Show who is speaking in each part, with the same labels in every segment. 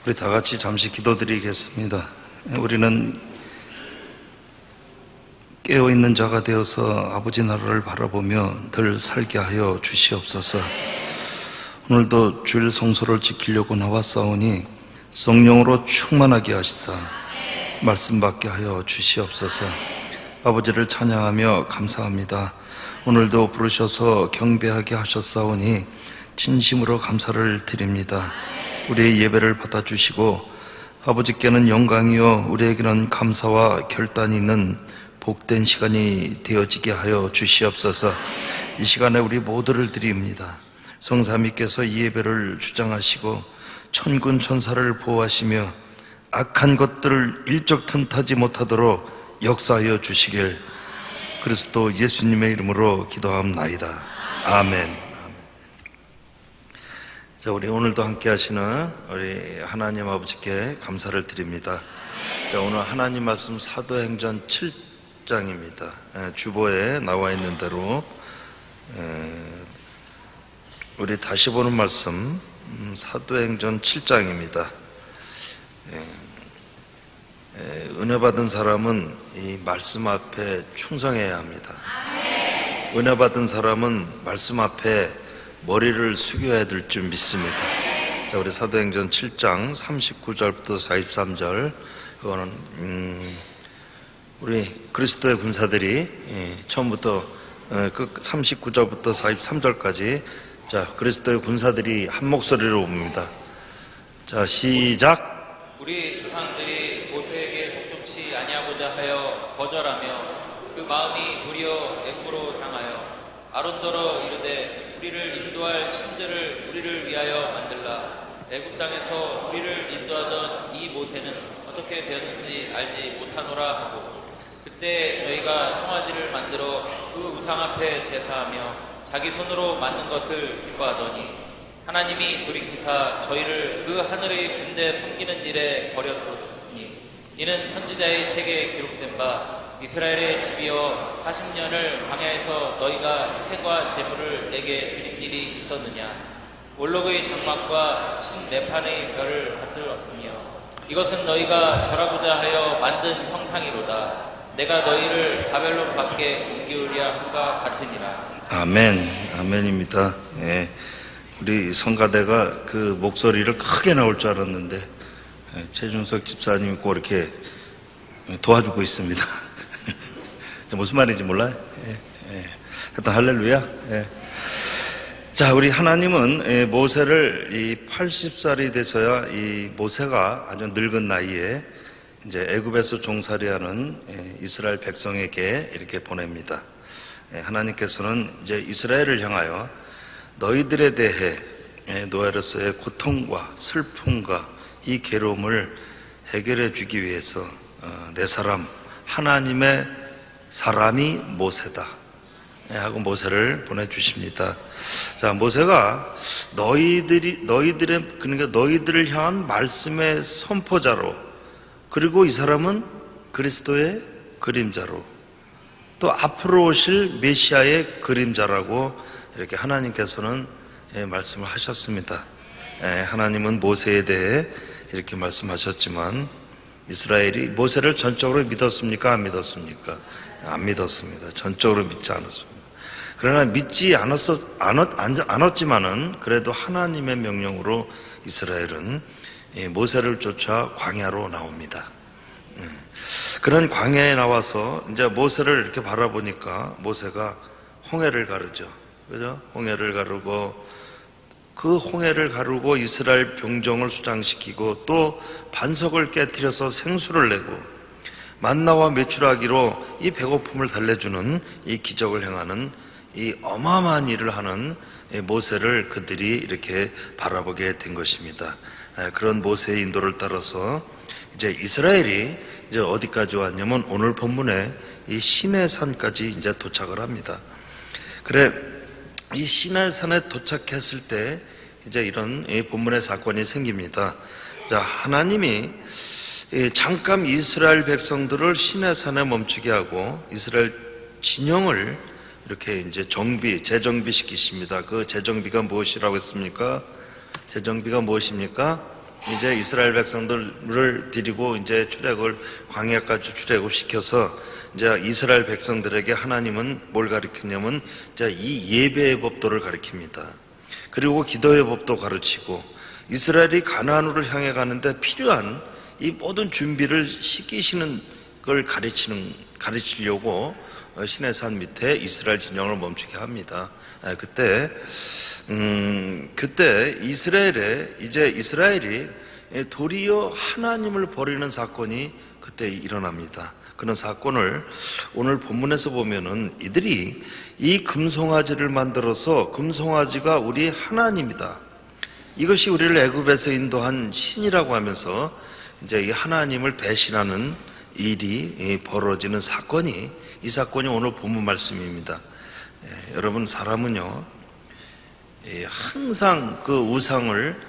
Speaker 1: 우리 다 같이 잠시 기도드리겠습니다. 우리는 깨어있는 자가 되어서 아버지 나라를 바라보며 늘 살게 하여 주시옵소서. 오늘도 주일 성소를 지키려고 나왔사오니 성령으로 충만하게 하시사 말씀 받게 하여 주시옵소서. 아버지를 찬양하며 감사합니다. 오늘도 부르셔서 경배하게 하셨사오니 진심으로 감사를 드립니다. 우리의 예배를 받아주시고 아버지께는 영광이요 우리에게는 감사와 결단이 있는 복된 시간이 되어지게 하여 주시옵소서. 이 시간에 우리 모두를 드립니다. 성삼위께서 이 예배를 주장하시고 천군 천사를 보호하시며 악한 것들을 일적 틈타지 못하도록 역사하여 주시길 그리스도 예수님의 이름으로 기도합나이다. 아멘. 자, 우리 오늘도 함께 하시는 우리 하나님 아버지께 감사를 드립니다. 자, 오늘 하나님 말씀 사도행전 7장입니다. 주보에 나와 있는 대로 우리 다시 보는 말씀 사도행전 7장입니다. 은혜 받은 사람은 이 말씀 앞에 충성해야 합니다. 은혜 받은 사람은 말씀 앞에 머리를 숙여야 될 줄 믿습니다. 자, 우리 사도행전 7장 39절부터 43절, 그거는 우리 그리스도의 군사들이 처음부터 그 39절부터 43절까지 자, 그리스도의 군사들이 한 목소리로 봅니다. 자, 시작.
Speaker 2: 우리 조상들이 모세에게 복종치 아니하고자 하여 거절하며 그 마음이 도리어 애굽으로 향하여 아론더러 이르되 우리를 인도할 신들을 우리를 위하여 만들라. 애굽 땅에서 우리를 인도하던 이 모세는 어떻게 되었는지 알지 못하노라 하고, 그때 저희가 송아지를 만들어 그 우상 앞에 제사하며 자기 손으로 만든 것을 기뻐하더니 하나님이 돌이키사 저희를 그 하늘의 군대 섬기는 일에 버려두었으니 이는 선지자의 책에 기록된 바 이스라엘의 집이여 40년을 광야에서 너희가 희생과 제물을 내게 드린 일이 있었느냐. 올록의 장막과 신레판의 별을 받들었으며 이것은 너희가 절하고자 하여 만든 형상이로다. 내가 너희를 바벨론 밖에 옮기우려 함과 같으니라.
Speaker 1: 아멘. 아멘입니다. 예. 우리 성가대가 그 목소리를 크게 나올 줄 알았는데 최준석 집사님이 꼭 이렇게 도와주고 있습니다. 무슨 말인지 몰라요? 하여튼 할렐루야. 자, 우리 하나님은 모세를 이 80살이 돼서야 이 모세가 아주 늙은 나이에 이제 애굽에서 종살이하는 이스라엘 백성에게 이렇게 보냅니다. 하나님께서는 이제 이스라엘을 향하여 너희들에 대해 노아로서의 고통과 슬픔과 이 괴로움을 해결해 주기 위해서 내 사람 하나님의 사람이 모세다 하고 모세를 보내주십니다. 자, 모세가 그러니까 너희들을 향한 말씀의 선포자로, 그리고 이 사람은 그리스도의 그림자로, 또 앞으로 오실 메시아의 그림자라고 이렇게 하나님께서는 말씀을 하셨습니다. 하나님은 모세에 대해 이렇게 말씀하셨지만 이스라엘이 모세를 전적으로 믿었습니까? 안 믿었습니까? 안 믿었습니다. 전적으로 믿지 않았습니다. 그러나 믿지 않았지만은 그래도 하나님의 명령으로 이스라엘은 모세를 쫓아 광야로 나옵니다. 그런 광야에 나와서 이제 모세를 이렇게 바라보니까 모세가 홍해를 가르죠. 그죠? 홍해를 가르고 그 홍해를 가르고 이스라엘 병정을 수장시키고 또 반석을 깨뜨려서 생수를 내고 만나와 메추라기로 이 배고픔을 달래주는 이 기적을 행하는 이 어마어마한 일을 하는 모세를 그들이 이렇게 바라보게 된 것입니다. 그런 모세의 인도를 따라서 이제 이스라엘이 이제 어디까지 왔냐면 오늘 본문에 이 시내산까지 이제 도착을 합니다. 그래, 이 시내산에 도착했을 때 이제 이런 본문의 사건이 생깁니다. 자, 하나님이 잠깐 이스라엘 백성들을 시내산에 멈추게 하고 이스라엘 진영을 이렇게 이제 재정비시키십니다. 그 재정비가 무엇이라고 했습니까? 재정비가 무엇입니까? 이제 이스라엘 백성들을 데리고 이제 출애굽을 광야까지 출애굽 시켜서 이제 이스라엘 백성들에게 하나님은 뭘 가르치냐면 이제 이 예배의 법도를 가르칩니다. 그리고 기도의 법도 가르치고 이스라엘이 가나안으로 향해 가는데 필요한 이 모든 준비를 시키시는 걸 가르치려고 시내산 밑에 이스라엘 진영을 멈추게 합니다. 그때 이스라엘이 도리어 하나님을 버리는 사건이 그때 일어납니다. 그런 사건을 오늘 본문에서 보면은 이들이 이 금송아지를 만들어서 금송아지가 우리 하나님이다. 이것이 우리를 애굽에서 인도한 신이라고 하면서 이제 이 하나님을 배신하는 일이 벌어지는 사건이 이 사건이 오늘 본문 말씀입니다. 여러분 사람은요 항상 그 우상을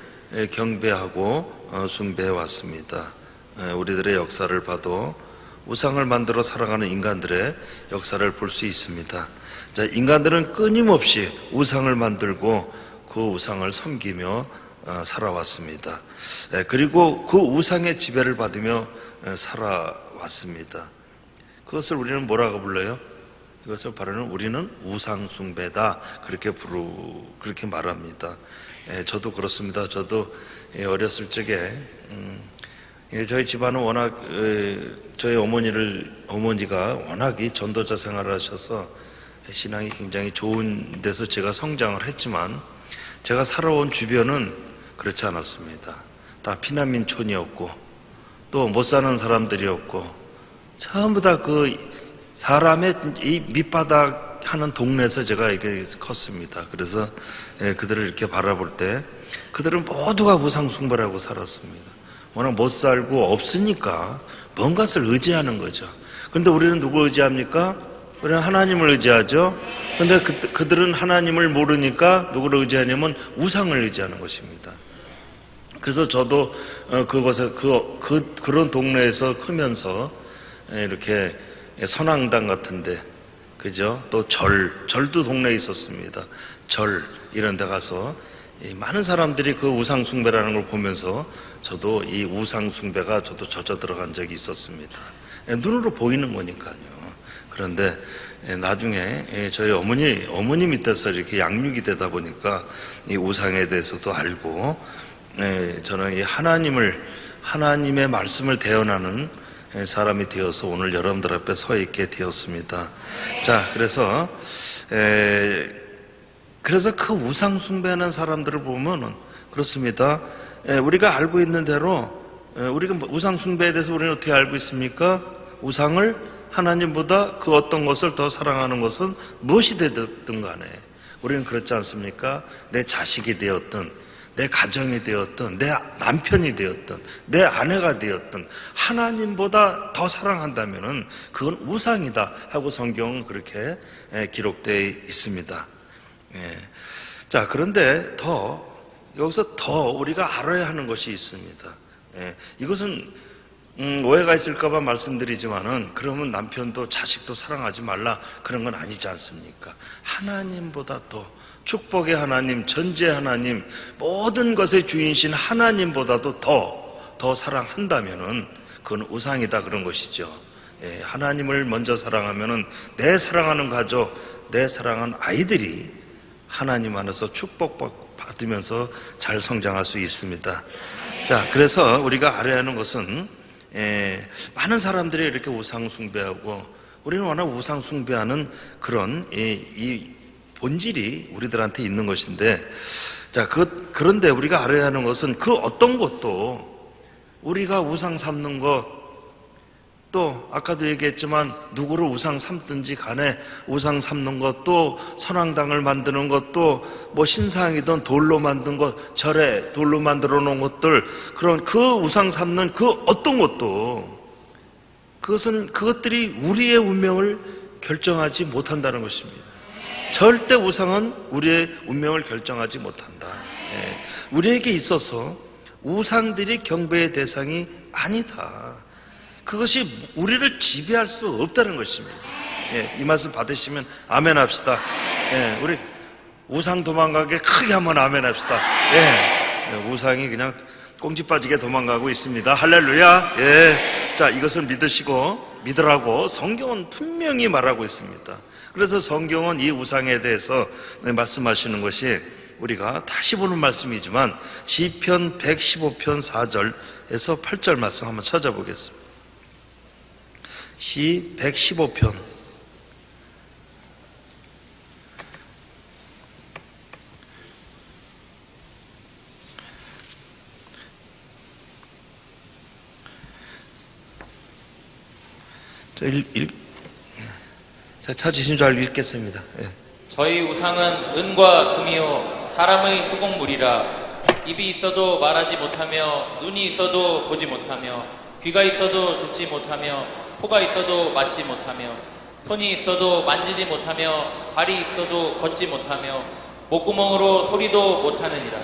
Speaker 1: 경배하고 숭배해 왔습니다. 우리들의 역사를 봐도 우상을 만들어 살아가는 인간들의 역사를 볼 수 있습니다. 자, 인간들은 끊임없이 우상을 만들고 그 우상을 섬기며 살아왔습니다. 그리고 그 우상의 지배를 받으며 살아왔습니다. 그것을 우리는 뭐라고 불러요? 이것을 바로는 우리는 우상숭배다 그렇게 말합니다. 저도 그렇습니다. 저도 어렸을 적에 저희 집안은 워낙 저희 어머니가 워낙 이 전도자 생활을 하셔서 신앙이 굉장히 좋은 데서 제가 성장을 했지만 제가 살아온 주변은 그렇지 않았습니다. 다 피난민촌이었고 또 못 사는 사람들이었고 전부 다 그 사람의 이 밑바닥 하는 동네에서 제가 이렇게 컸습니다. 그래서 그들을 이렇게 바라볼 때 그들은 모두가 우상숭배를 하고 살았습니다. 워낙 못 살고 없으니까 뭔가를 의지하는 거죠. 그런데 우리는 누구 의지합니까? 우리는 하나님을 의지하죠. 그런데 그들은 하나님을 모르니까 누구를 의지하냐면 우상을 의지하는 것입니다. 그래서 저도 그곳에 그런 동네에서 크면서 이렇게 선앙당 같은데, 그죠? 또 절도 동네에 있었습니다. 절 이런 데 가서 많은 사람들이 그 우상숭배라는 걸 보면서 저도 이 우상숭배가 저도 젖어 들어간 적이 있었습니다. 눈으로 보이는 거니까요. 그런데 나중에 저희 어머니 밑에서 이렇게 양육이 되다 보니까 이 우상에 대해서도 알고 저는 이 하나님의 말씀을 대언하는 사람이 되어서 오늘 여러분들 앞에 서 있게 되었습니다. 자, 그래서 그 우상 숭배하는 사람들을 보면은 그렇습니다. 우리가 알고 있는 대로 우리가 우상 숭배에 대해서 우리는 어떻게 알고 있습니까? 우상을 하나님보다 그 어떤 것을 더 사랑하는 것은 무엇이 되든 간에 우리는 그렇지 않습니까? 내 자식이 되었든 내 가정이 되었든 내 남편이 되었든 내 아내가 되었든 하나님보다 더 사랑한다면은 그건 우상이다 하고 성경은 그렇게 기록되어 있습니다. 자, 그런데 여기서 더 우리가 알아야 하는 것이 있습니다. 이것은 오해가 있을까봐 말씀드리지만은 그러면 남편도 자식도 사랑하지 말라 그런 건 아니지 않습니까? 하나님보다 더 축복의 하나님, 전지의 하나님, 모든 것의 주인이신 하나님보다도 더 사랑한다면은 그건 우상이다 그런 것이죠. 하나님을 먼저 사랑하면은 내 사랑하는 가족, 내 사랑하는 아이들이 하나님 안에서 축복받으면서 잘 성장할 수 있습니다. 자, 그래서 우리가 알아야 하는 것은 많은 사람들이 이렇게 우상 숭배하고 우리는 워낙 우상 숭배하는 그런 이 본질이 우리들한테 있는 것인데, 자, 그런데 우리가 알아야 하는 것은 그 어떤 것도 우리가 우상 삼는 것, 또 아까도 얘기했지만 누구를 우상 삼든지 간에 우상 삼는 것, 또 선앙당을 만드는 것도 뭐 신상이든 돌로 만든 것, 절에 돌로 만들어 놓은 것들, 그런 그 우상 삼는 그 어떤 것도 그것들이 우리의 운명을 결정하지 못한다는 것입니다. 절대 우상은 우리의 운명을 결정하지 못한다. 우리에게 있어서 우상들이 경배의 대상이 아니다. 그것이 우리를 지배할 수 없다는 것입니다. 이 말씀 받으시면 아멘 합시다. 우리 우상 도망가게 크게 한번 아멘 합시다. 우상이 그냥 꽁지 빠지게 도망가고 있습니다. 할렐루야. 예. 자, 이것을 믿으라고 성경은 분명히 말하고 있습니다. 그래서 성경은 이 우상에 대해서 말씀하시는 것이 우리가 다시 보는 말씀이지만 시편 115편 4절에서 8절 말씀 한번 찾아보겠습니다. 시 115편 찾으신 줄 알고 읽겠습니다. 예.
Speaker 2: 저희 우상은 은과 금이요 사람의 수공물이라. 입이 있어도 말하지 못하며 눈이 있어도 보지 못하며 귀가 있어도 듣지 못하며 코가 있어도 맡지 못하며 손이 있어도 만지지 못하며 발이 있어도 걷지 못하며 목구멍으로 소리도 못하느니라.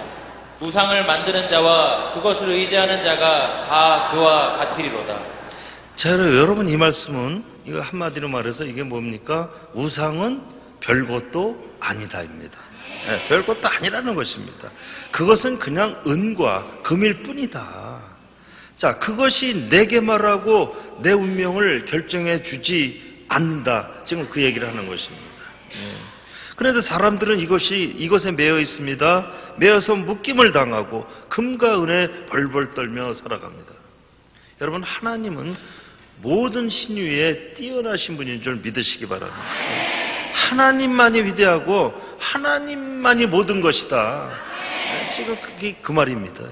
Speaker 2: 우상을 만드는 자와 그것을 의지하는 자가 다 그와 같으리로다.
Speaker 1: 자, 여러분 이 말씀은 이거 한마디로 말해서 이게 뭡니까? 우상은 별것도 아니다입니다. 네, 별것도 아니라는 것입니다. 그것은 그냥 은과 금일 뿐이다. 자, 그것이 내게 말하고 내 운명을 결정해 주지 않는다. 지금 그 얘기를 하는 것입니다. 그런데 사람들은 이것에 매여 있습니다. 매여서 묶임을 당하고 금과 은에 벌벌 떨며 살아갑니다. 여러분, 하나님은 모든 신유에 뛰어나신 분인 줄 믿으시기 바랍니다. 하나님만이 위대하고 하나님만이 모든 것이다. 지금 그게 그 말입니다.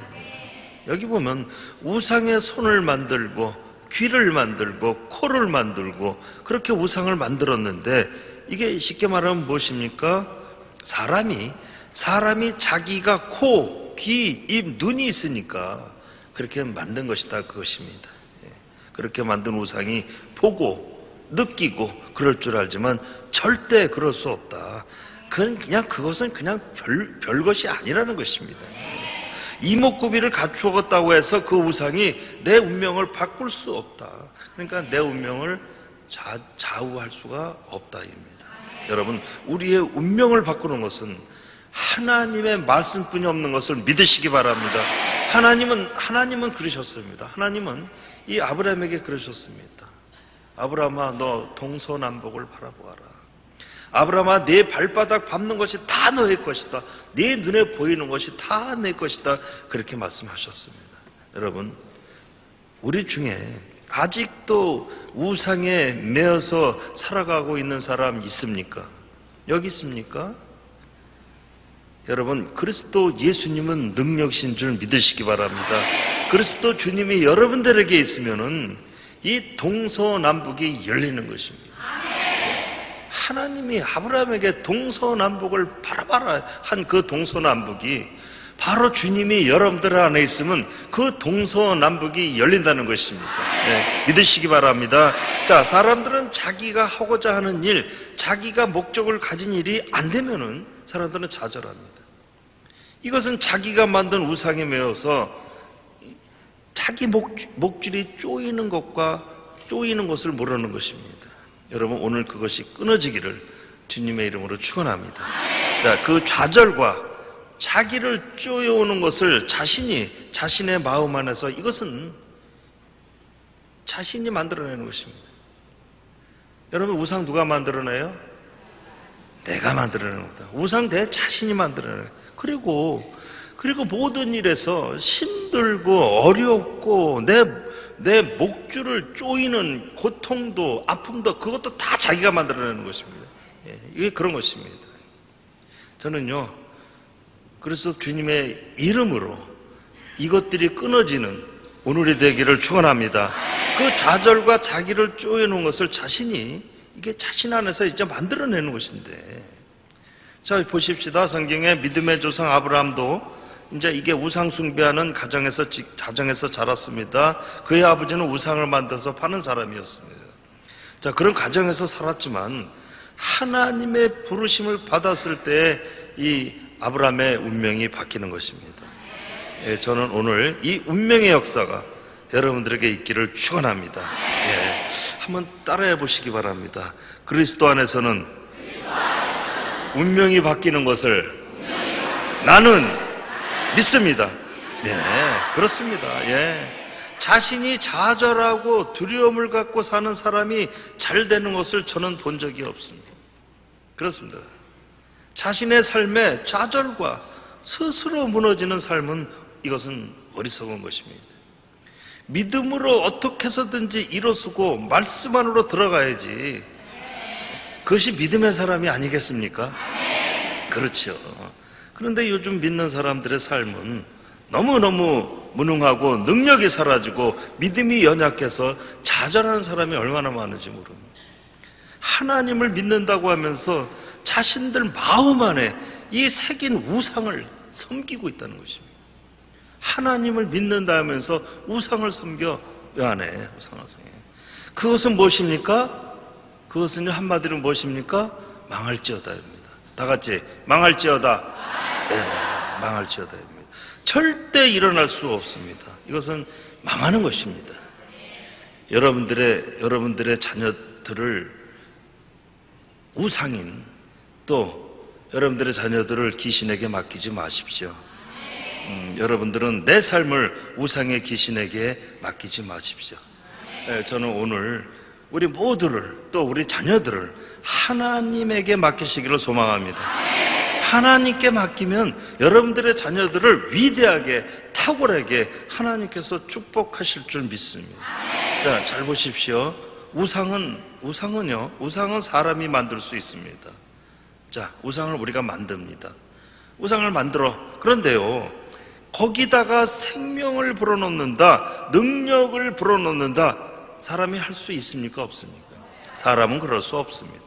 Speaker 1: 여기 보면 우상의 손을 만들고 귀를 만들고 코를 만들고 그렇게 우상을 만들었는데 이게 쉽게 말하면 무엇입니까? 사람이 자기가 코, 귀, 입, 눈이 있으니까 그렇게 만든 것이다, 그것입니다. 그렇게 만든 우상이 보고 느끼고 그럴 줄 알지만 절대 그럴 수 없다. 그것은 그냥 별것이 아니라는 것입니다. 이목구비를 갖추었다고 해서 그 우상이 내 운명을 바꿀 수 없다. 그러니까 내 운명을 좌우할 수가 없다입니다. 여러분, 우리의 운명을 바꾸는 것은 하나님의 말씀뿐이 없는 것을 믿으시기 바랍니다. 하나님은 그러셨습니다. 하나님은 이 아브라함에게 그러셨습니다. 아브라함아, 너 동서남북을 바라보아라. 아브라함아, 네 발바닥 밟는 것이 다 너의 것이다. 네 눈에 보이는 것이 다 내 것이다. 그렇게 말씀하셨습니다. 여러분, 우리 중에 아직도 우상에 매여서 살아가고 있는 사람 있습니까? 여기 있습니까? 여러분, 그리스도 예수님은 능력이신 줄 믿으시기 바랍니다. 그리스도 주님이 여러분들에게 있으면은 이 동서남북이 열리는 것입니다. 하나님이 아브라함에게 동서남북을 바라봐라 한 그 동서남북이 바로 주님이 여러분들 안에 있으면 그 동서남북이 열린다는 것입니다. 네, 믿으시기 바랍니다. 자, 사람들은 자기가 하고자 하는 일, 자기가 목적을 가진 일이 안 되면은 사람들은 좌절합니다. 이것은 자기가 만든 우상에 매여서 자기 목줄이 쪼이는 것과 쪼이는 것을 모르는 것입니다. 여러분, 오늘 그것이 끊어지기를 주님의 이름으로 축원합니다. 자, 그 좌절과 자기를 쪼여오는 것을 자신의 마음 안에서 이것은 자신이 만들어내는 것입니다. 여러분, 우상 누가 만들어내요? 내가 만들어내는 거다. 우상 내 자신이 만들어내는 거예요. 그리고 모든 일에서 힘들고 어렵고 내 목줄을 쪼이는 고통도 아픔도 그것도 다 자기가 만들어내는 것입니다. 이게 그런 것입니다. 저는요, 그래서 주님의 이름으로 이것들이 끊어지는 오늘이 되기를 축원합니다. 그 좌절과 자기를 쪼여놓은 것을 이게 자신 안에서 이제 만들어내는 것인데, 자, 보십시다. 성경에 믿음의 조상 아브라함도 이제 이게 우상 숭배하는 가정에서 자랐습니다. 그의 아버지는 우상을 만들어서 파는 사람이었습니다. 자, 그런 가정에서 살았지만 하나님의 부르심을 받았을 때 이 아브라함의 운명이 바뀌는 것입니다. 예, 저는 오늘 이 운명의 역사가 여러분들에게 있기를 축원합니다. 예, 한번 따라해 보시기 바랍니다. 그리스도 안에서는 운명이 바뀌는 것을 나는 믿습니다. 네, 그렇습니다. 예. 자신이 좌절하고 두려움을 갖고 사는 사람이 잘 되는 것을 저는 본 적이 없습니다. 그렇습니다. 자신의 삶에 좌절과 스스로 무너지는 삶은 이것은 어리석은 것입니다. 믿음으로 어떻게 해서든지 일어서고 말씀 안으로 들어가야지. 그것이 믿음의 사람이 아니겠습니까? 그렇죠. 그런데 요즘 믿는 사람들의 삶은 너무너무 무능하고 능력이 사라지고 믿음이 연약해서 좌절하는 사람이 얼마나 많은지 모릅니다. 하나님을 믿는다고 하면서 자신들 마음 안에 이 새긴 우상을 섬기고 있다는 것입니다. 하나님을 믿는다 하면서 우상을 섬겨. 왜 안 해? 우상을 섬겨. 그것은 무엇입니까? 그것은 한마디로 무엇입니까? 망할지어다입니다. 다 같이 망할지어다. 네, 망할지어다입니다. 절대 일어날 수 없습니다. 이것은 망하는 것입니다. 여러분들의 자녀들을 우상인 또 여러분들의 자녀들을 귀신에게 맡기지 마십시오. 여러분들은 내 삶을 우상의 귀신에게 맡기지 마십시오. 저는 오늘 우리 모두를 또 우리 자녀들을 하나님에게 맡기시기를 소망합니다. 하나님께 맡기면 여러분들의 자녀들을 위대하게 탁월하게 하나님께서 축복하실 줄 믿습니다. 잘 보십시오. 우상은 사람이 만들 수 있습니다. 자, 우상을 우리가 만듭니다. 우상을 만들어. 그런데요, 거기다가 생명을 불어넣는다, 능력을 불어넣는다, 사람이 할 수 있습니까? 없습니까? 사람은 그럴 수 없습니다.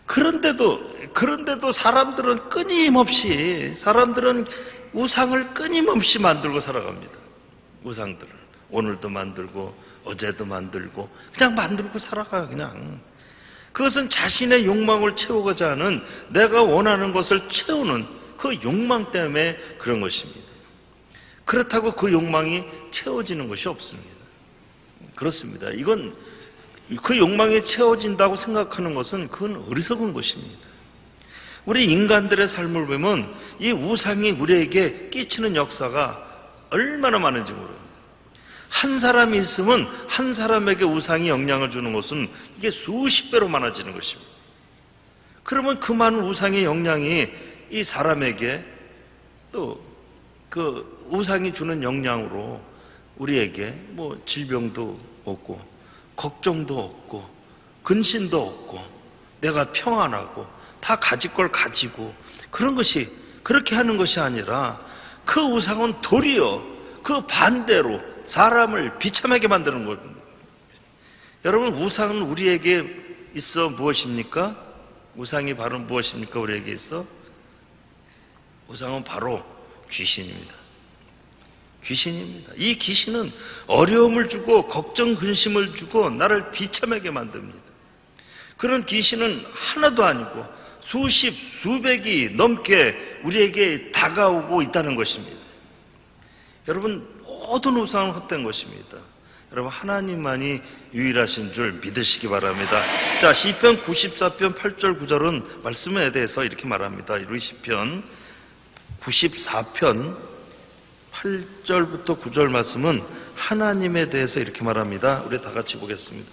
Speaker 1: 그런데도 사람들은 우상을 끊임없이 만들고 살아갑니다. 우상들을 오늘도 만들고 어제도 만들고 그냥 만들고 살아가요. 그냥 그것은 자신의 욕망을 채우고자 하는, 내가 원하는 것을 채우는 그 욕망 때문에 그런 것입니다. 그렇다고 그 욕망이 채워지는 것이 없습니다. 그렇습니다. 이건 그 욕망이 채워진다고 생각하는 것은 그건 어리석은 것입니다. 우리 인간들의 삶을 보면 이 우상이 우리에게 끼치는 역사가 얼마나 많은지 모릅니다. 한 사람이 있으면 한 사람에게 우상이 영향을 주는 것은 이게 수십 배로 많아지는 것입니다. 그러면 그 많은 우상의 영향이 이 사람에게 또 그 우상이 주는 영향으로 우리에게 뭐 질병도 없고 걱정도 없고 근심도 없고 내가 평안하고 다 가질 걸 가지고 그런 것이, 그렇게 하는 것이 아니라 그 우상은 도리어 그 반대로 사람을 비참하게 만드는 겁니다. 여러분, 우상은 우리에게 있어 무엇입니까? 우상이 바로 무엇입니까? 우리에게 있어? 우상은 바로 귀신입니다. 귀신입니다. 이 귀신은 어려움을 주고 걱정 근심을 주고 나를 비참하게 만듭니다. 그런 귀신은 하나도 아니고 수십 수백이 넘게 우리에게 다가오고 있다는 것입니다. 여러분, 모든 우상은 헛된 것입니다. 여러분, 하나님만이 유일하신 줄 믿으시기 바랍니다. 자, 시편 94편 8절 9절은 말씀에 대해서 이렇게 말합니다. 우리 시편 94편 8절부터 9절 말씀은 하나님에 대해서 이렇게 말합니다. 우리 다 같이 보겠습니다.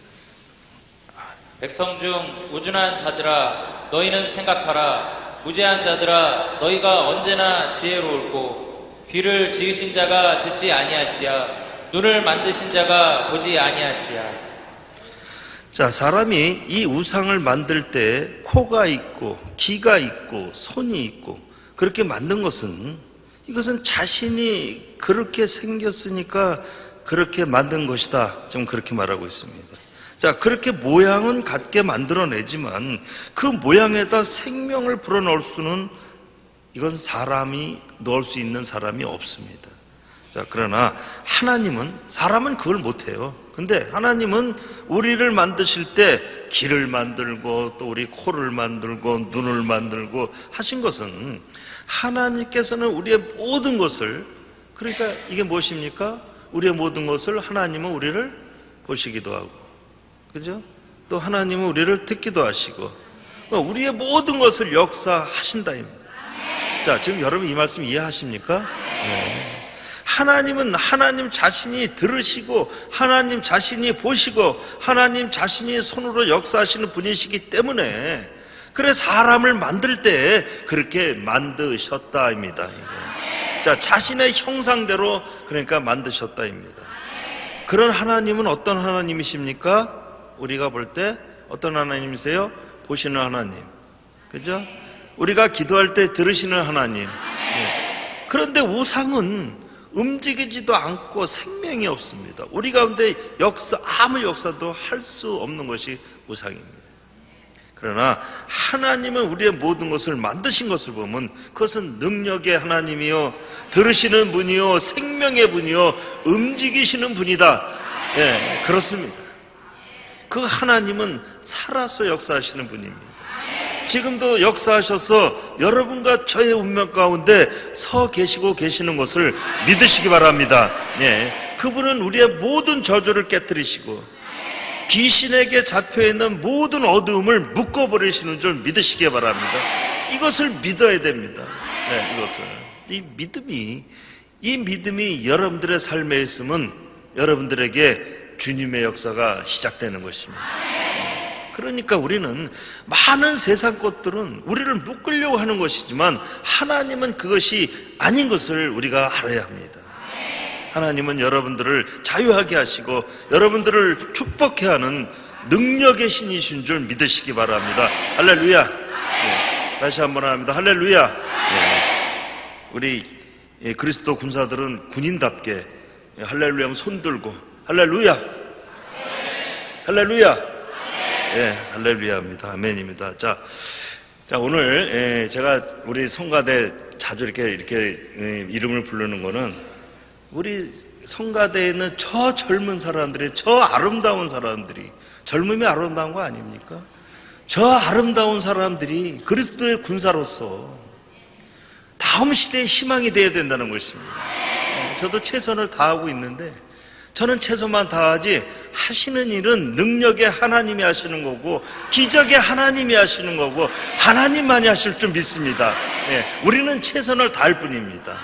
Speaker 2: 백성 중 우준한 자들아, 너희는 생각하라. 무죄한 자들아, 너희가 언제나 지혜로울고 귀를 지으신 자가 듣지 아니하시랴. 눈을 만드신 자가 보지 아니하시랴.
Speaker 1: 자, 사람이 이 우상을 만들 때 코가 있고 귀가 있고 손이 있고 그렇게 만든 것은, 이것은 자신이 그렇게 생겼으니까 그렇게 만든 것이다, 좀 그렇게 말하고 있습니다. 자, 그렇게 모양은 갖게 만들어내지만 그 모양에다 생명을 불어넣을 수는, 이건 사람이 넣을 수 있는 사람이 없습니다. 자, 그러나 사람은 그걸 못해요. 근데 하나님은 우리를 만드실 때 귀를 만들고 또 우리 코를 만들고 눈을 만들고 하신 것은, 하나님께서는 우리의 모든 것을, 그러니까 이게 무엇입니까? 우리의 모든 것을 하나님은 우리를 보시기도 하고, 그죠? 또 하나님은 우리를 듣기도 하시고, 우리의 모든 것을 역사하신다입니다. 자, 지금 여러분 이 말씀 이해하십니까? 네. 하나님은 하나님 자신이 들으시고 하나님 자신이 보시고 하나님 자신이 손으로 역사하시는 분이시기 때문에 그래 사람을 만들 때 그렇게 만드셨다입니다. 자, 자신의 형상대로 그러니까 만드셨다입니다. 그런 하나님은 어떤 하나님이십니까? 우리가 볼 때 어떤 하나님이세요? 보시는 하나님, 그죠? 우리가 기도할 때 들으시는 하나님. 그런데 우상은 움직이지도 않고 생명이 없습니다. 우리 가운데 아무 역사도 할 수 없는 것이 우상입니다. 그러나 하나님은 우리의 모든 것을 만드신 것을 보면 그것은 능력의 하나님이요, 들으시는 분이요, 생명의 분이요, 움직이시는 분이다. 예, 그렇습니다. 그 하나님은 살아서 역사하시는 분입니다. 지금도 역사하셔서 여러분과 저의 운명 가운데 서 계시고 계시는 것을 믿으시기 바랍니다. 예, 그분은 우리의 모든 저주를 깨뜨리시고 귀신에게 잡혀있는 모든 어두움을 묶어버리시는 줄 믿으시기 바랍니다. 이것을 믿어야 됩니다. 네, 이것을. 이 믿음이 여러분들의 삶에 있으면 여러분들에게 주님의 역사가 시작되는 것입니다. 그러니까 우리는 많은 세상 것들은 우리를 묶으려고 하는 것이지만 하나님은 그것이 아닌 것을 우리가 알아야 합니다. 하나님은 여러분들을 자유하게 하시고 여러분들을 축복해 하는 능력의 신이신 줄 믿으시기 바랍니다. 할렐루야. 네, 다시 한번 합니다. 할렐루야. 네, 우리 그리스도 군사들은 군인답게 할렐루야 하면 손 들고 할렐루야. 할렐루야. 네, 할렐루야입니다. 아멘입니다. 자, 오늘 제가 우리 성가대 자주 이렇게 이름을 부르는 거는 우리 성가대에 있는 저 젊은 사람들이, 저 아름다운 사람들이, 젊음이 아름다운 거 아닙니까? 저 아름다운 사람들이 그리스도의 군사로서 다음 시대의 희망이 되어야 된다는 것입니다. 저도 최선을 다하고 있는데 저는 최선만 다하지 하시는 일은 능력의 하나님이 하시는 거고 기적의 하나님이 하시는 거고 하나님만이 하실 줄 믿습니다. 우리는 최선을 다할 뿐입니다.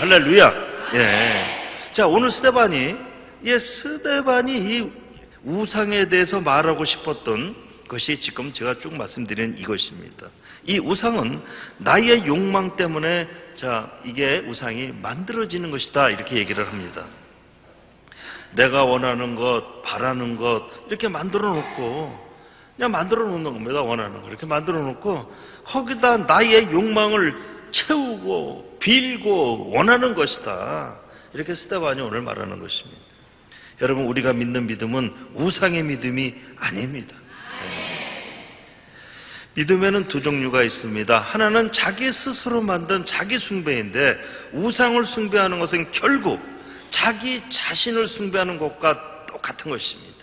Speaker 1: 할렐루야. 예. 자, 오늘 스데반이 이 우상에 대해서 말하고 싶었던 것이 지금 제가 쭉 말씀드린 이것입니다. 이 우상은 나의 욕망 때문에 이게 우상이 만들어지는 것이다 이렇게 얘기를 합니다. 내가 원하는 것, 바라는 것 이렇게 만들어 놓고 그냥 만들어 놓는 겁니다. 원하는 거 이렇게 만들어 놓고 거기다 나의 욕망을 채우고 빌고 원하는 것이다. 이렇게 스데반이 오늘 말하는 것입니다. 여러분, 우리가 믿는 믿음은 우상의 믿음이 아닙니다. 믿음에는 두 종류가 있습니다. 하나는 자기 스스로 만든 자기 숭배인데 우상을 숭배하는 것은 결국 자기 자신을 숭배하는 것과 똑같은 것입니다.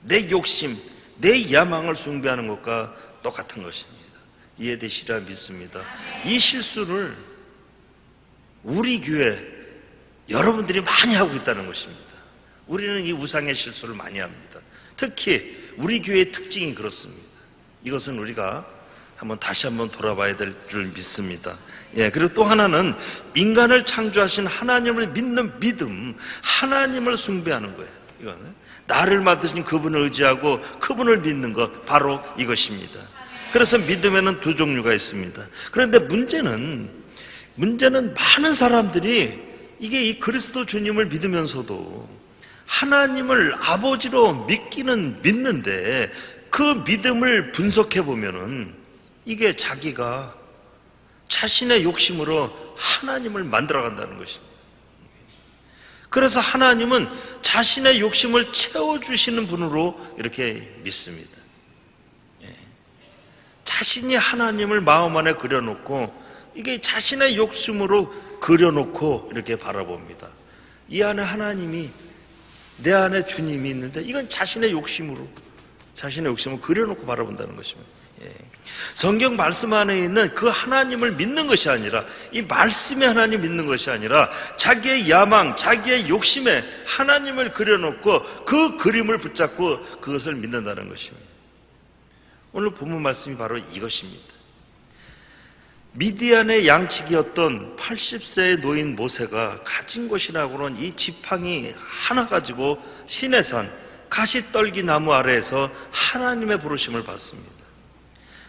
Speaker 1: 내 욕심, 내 야망을 숭배하는 것과 똑같은 것입니다. 이해되시리라 믿습니다. 이 실수를 우리 교회 여러분들이 많이 하고 있다는 것입니다. 우리는 이 우상의 실수를 많이 합니다. 특히 우리 교회의 특징이 그렇습니다. 이것은 우리가 다시 한번 돌아봐야 될 줄 믿습니다. 그리고 또 하나는 인간을 창조하신 하나님을 믿는 믿음, 하나님을 숭배하는 거예요. 이거는 나를 만드신 그분을 의지하고 그분을 믿는 것, 바로 이것입니다. 그래서 믿음에는 두 종류가 있습니다. 그런데 문제는 많은 사람들이 이게 이 그리스도 주님을 믿으면서도 하나님을 아버지로 믿는데 그 믿음을 분석해 보면은 이게 자기가 자신의 욕심으로 하나님을 만들어 간다는 것입니다. 그래서 하나님은 자신의 욕심을 채워주시는 분으로 이렇게 믿습니다. 자신이 하나님을 마음 안에 그려놓고 이게 자신의 욕심으로 그려놓고 이렇게 바라봅니다. 이 안에 하나님이, 내 안에 주님이 있는데 이건 자신의 욕심으로 그려놓고 바라본다는 것입니다. 성경 말씀 안에 있는 그 하나님을 믿는 것이 아니라, 이 말씀의 하나님 믿는 것이 아니라 자기의 야망, 자기의 욕심에 하나님을 그려놓고 그 그림을 붙잡고 그것을 믿는다는 것입니다. 오늘 본문 말씀이 바로 이것입니다. 미디안의 양치기였던 80세의 노인 모세가 가진 것이라고는 이 지팡이 하나 가지고 시내산 가시떨기 나무 아래에서 하나님의 부르심을 받습니다.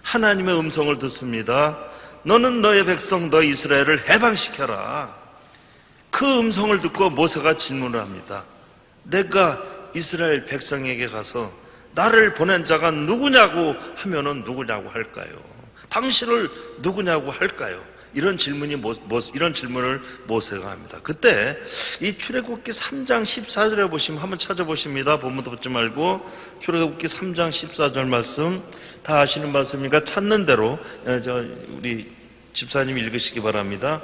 Speaker 1: 하나님의 음성을 듣습니다. 너는 너의 백성 너 이스라엘을 해방시켜라. 그 음성을 듣고 모세가 질문을 합니다. 내가 이스라엘 백성에게 가서 나를 보낸 자가 누구냐고 하면은 누구냐고 할까요? 당신을 누구냐고 할까요? 이런 질문을 모세가 합니다. 그때 이 출애굽기 3장 14절에 보시면 한번 찾아보십니다. 본문도 보지 말고 출애굽기 3장 14절 말씀 다 아시는 말씀이니까 찾는 대로 우리 집사님 읽으시기 바랍니다.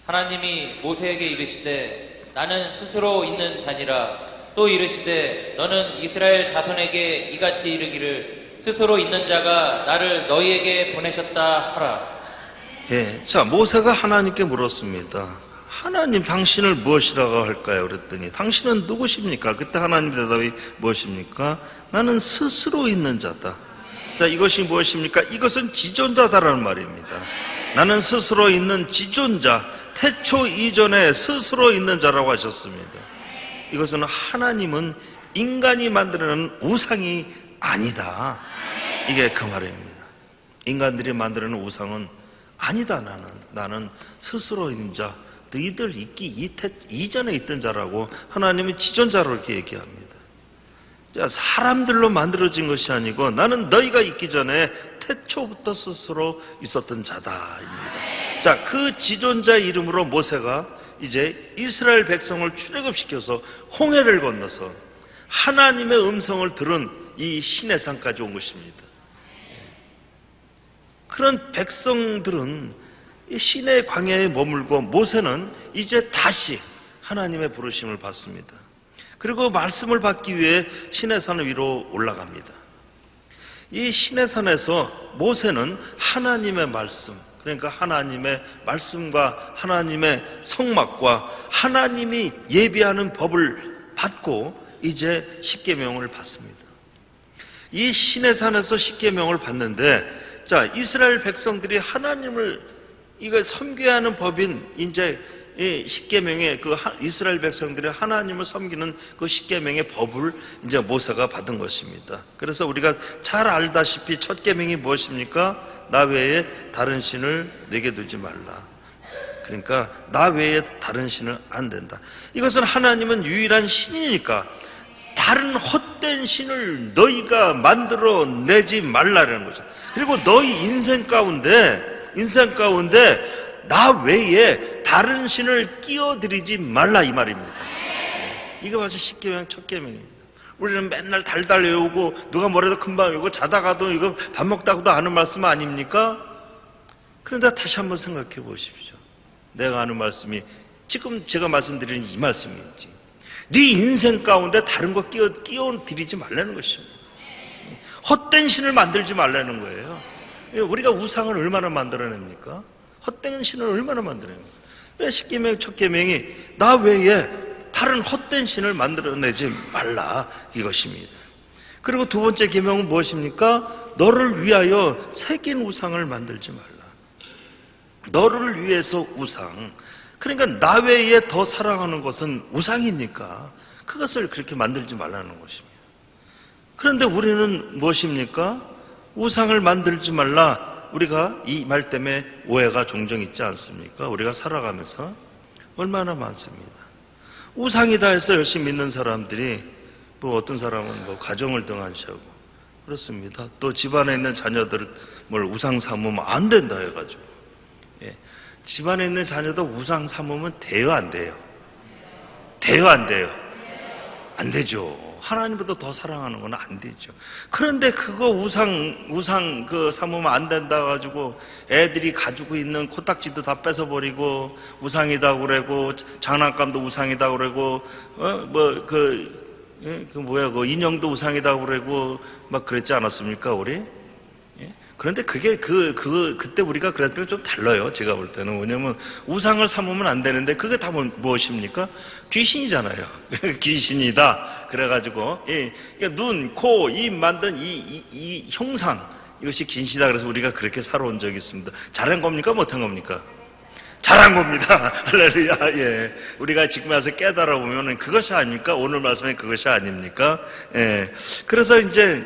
Speaker 2: 하나님이 모세에게 이르시되 나는 스스로 있는 자니라. 또 이르시되 너는 이스라엘 자손에게 이같이 이르기를 스스로 있는 자가 나를 너희에게 보내셨다 하라.
Speaker 1: 예, 자 모세가 하나님께 물었습니다. 하나님 당신을 무엇이라고 할까요? 그랬더니 당신은 누구십니까? 그때 하나님 대답이 무엇입니까? 나는 스스로 있는 자다. 자, 이것이 무엇입니까? 이것은 지존자다라는 말입니다. 나는 스스로 있는 지존자, 태초 이전에 스스로 있는 자라고 하셨습니다. 이것은 하나님은 인간이 만들어낸 우상이 아니다. 이게 그 말입니다. 인간들이 만들어낸 우상은 아니다. 나는 스스로 있는 자, 너희들 있기 이전에 있던 자라고 하나님이 지존자로 이렇게 얘기합니다. 자, 사람들로 만들어진 것이 아니고 나는 너희가 있기 전에 태초부터 스스로 있었던 자다입니다. 자, 그 지존자 이름으로 모세가 이제 이스라엘 백성을 출애굽시켜서 홍해를 건너서 하나님의 음성을 들은 이 시내산까지 온 것입니다. 그런 백성들은 이 시내 광야에 머물고 모세는 이제 다시 하나님의 부르심을 받습니다. 그리고 말씀을 받기 위해 시내산 위로 올라갑니다. 이 시내산에서 모세는 하나님의 말씀, 그러니까 하나님의 말씀과 하나님의 성막과 하나님이 예비하는 법을 받고 이제 십계명을 받습니다. 이 시내산에서 십계명을 받는데, 자, 이스라엘 백성들이 하나님을 이거 섬겨야 하는 법인 이제 이 십계명의 그 이스라엘 백성들이 하나님을 섬기는 그 십계명의 법을 이제 모세가 받은 것입니다. 그래서 우리가 잘 알다시피 첫 계명이 무엇입니까? 나 외에 다른 신을 내게 두지 말라. 그러니까 나 외에 다른 신은 안 된다. 이것은 하나님은 유일한 신이니까 다른 헛된 신을 너희가 만들어 내지 말라라는 거죠. 그리고 너희 인생 가운데 나 외에 다른 신을 끼어들이지 말라 이 말입니다. 이거 맞아 십계명 첫 계명입니다. 우리는 맨날 달달 외우고 누가 뭐래도 금방 외우고 자다가도 이거 밥 먹다가도 아는 말씀 아닙니까? 그런데 다시 한번 생각해 보십시오. 내가 아는 말씀이 지금 제가 말씀드리는 이 말씀인지 네 인생 가운데 다른 거 끼어들이지 말라는 것입니다. 헛된 신을 만들지 말라는 거예요. 우리가 우상을 얼마나 만들어냅니까? 헛된 신을 얼마나 만들어냅니까? 왜 십계명 첫 계명이 나 외에 다른 헛된 신을 만들어내지 말라 이것입니다. 그리고 두 번째 계명은 무엇입니까? 너를 위하여 새긴 우상을 만들지 말라. 너를 위해서 우상. 그러니까 나 외에 더 사랑하는 것은 우상이니까 그것을 그렇게 만들지 말라는 것입니다. 그런데 우리는 무엇입니까? 우상을 만들지 말라. 우리가 이 말 때문에 오해가 종종 있지 않습니까? 우리가 살아가면서 얼마나 많습니다. 우상이다 해서 열심히 믿는 사람들이 뭐 어떤 사람은 뭐 가정을 등한시하고 그렇습니다. 또 집안에 있는 자녀들 뭘 우상 삼으면 안 된다 해가지고 집안에 있는 자녀도 우상 삼으면 돼요 안 돼요? 돼요 안 돼요? 안 되죠. 하나님보다 더 사랑하는 건 안 되죠. 그런데 그거 우상 그 삼으면 안 된다 가지고 애들이 가지고 있는 코딱지도 다 뺏어버리고 우상이다 그러고 장난감도 우상이다 그러고 그 인형도 우상이다 그러고 막 그랬지 않았습니까 우리? 그런데 그게 그때 우리가 그랬을 때 좀 달라요. 제가 볼 때는. 왜냐면 우상을 삼으면 안 되는데 그게 다 무엇입니까? 귀신이잖아요. 귀신이다. 그래가지고 눈, 코, 입 만든 이 형상, 이것이 긴시다 그래서 우리가 그렇게 살아온 적이 있습니다. 잘한 겁니까? 못한 겁니까? 잘한 겁니다. 할렐루야. 예. 우리가 지금 와서 깨달아 보면은 그것이 아닙니까? 오늘 말씀에 그것이 아닙니까? 예. 그래서 이제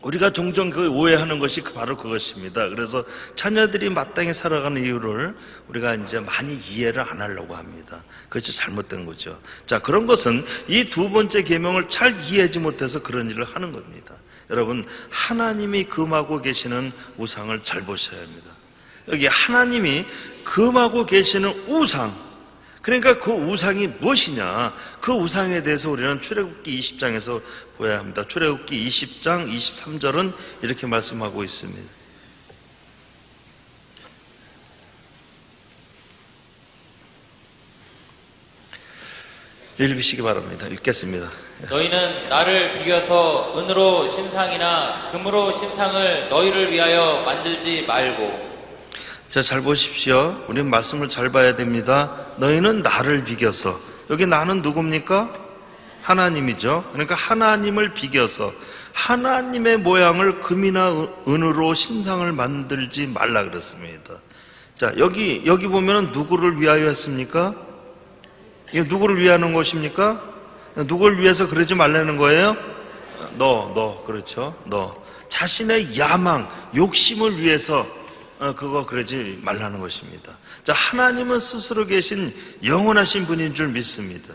Speaker 1: 우리가 종종 그 오해하는 것이 바로 그것입니다. 그래서 자녀들이 마땅히 살아가는 이유를 우리가 이제 많이 이해를 안 하려고 합니다. 그것이 잘못된 거죠. 자, 그런 것은 이 두 번째 계명을 잘 이해하지 못해서 그런 일을 하는 겁니다. 여러분, 하나님이 금하고 계시는 우상을 잘 보셔야 합니다. 여기 하나님이 금하고 계시는 우상, 그러니까 그 우상이 무엇이냐, 그 우상에 대해서 우리는 출애굽기 20장에서 보아야 합니다. 출애굽기 20장 23절은 이렇게 말씀하고 있습니다. 읽으시기 바랍니다. 읽겠습니다.
Speaker 2: 너희는 나를 비교서 은으로 신상이나 금으로 신상을 너희를 위하여 만들지 말고.
Speaker 1: 자, 잘 보십시오. 우리는 말씀을 잘 봐야 됩니다. 너희는 나를 비교서, 여기 나는 누굽니까? 하나님이죠. 그러니까 하나님을 비교서 하나님의 모양을 금이나 은으로 신상을 만들지 말라 그랬습니다. 자, 여기 보면은 누구를 위하여 했습니까? 이거 누구를 위하는 것입니까? 누구를 위해서 그러지 말라는 거예요? 너, 그렇죠. 너. 자신의 야망, 욕심을 위해서 그거 그러지 말라는 것입니다. 자, 하나님은 스스로 계신 영원하신 분인 줄 믿습니다.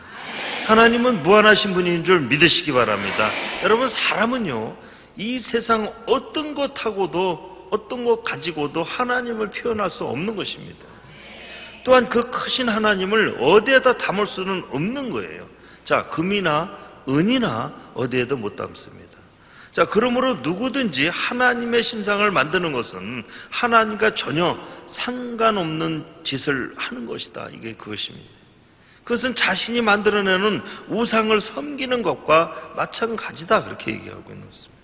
Speaker 1: 하나님은 무한하신 분인 줄 믿으시기 바랍니다. 여러분, 사람은요, 이 세상 어떤 것 하고도 어떤 것 가지고도 하나님을 표현할 수 없는 것입니다. 또한 그 크신 하나님을 어디에다 담을 수는 없는 거예요. 자, 금이나 은이나 어디에도 못 담습니다. 자, 그러므로 누구든지 하나님의 신상을 만드는 것은 하나님과 전혀 상관없는 짓을 하는 것이다. 이게 그것입니다. 그것은 자신이 만들어내는 우상을 섬기는 것과 마찬가지다. 그렇게 얘기하고 있는 것입니다.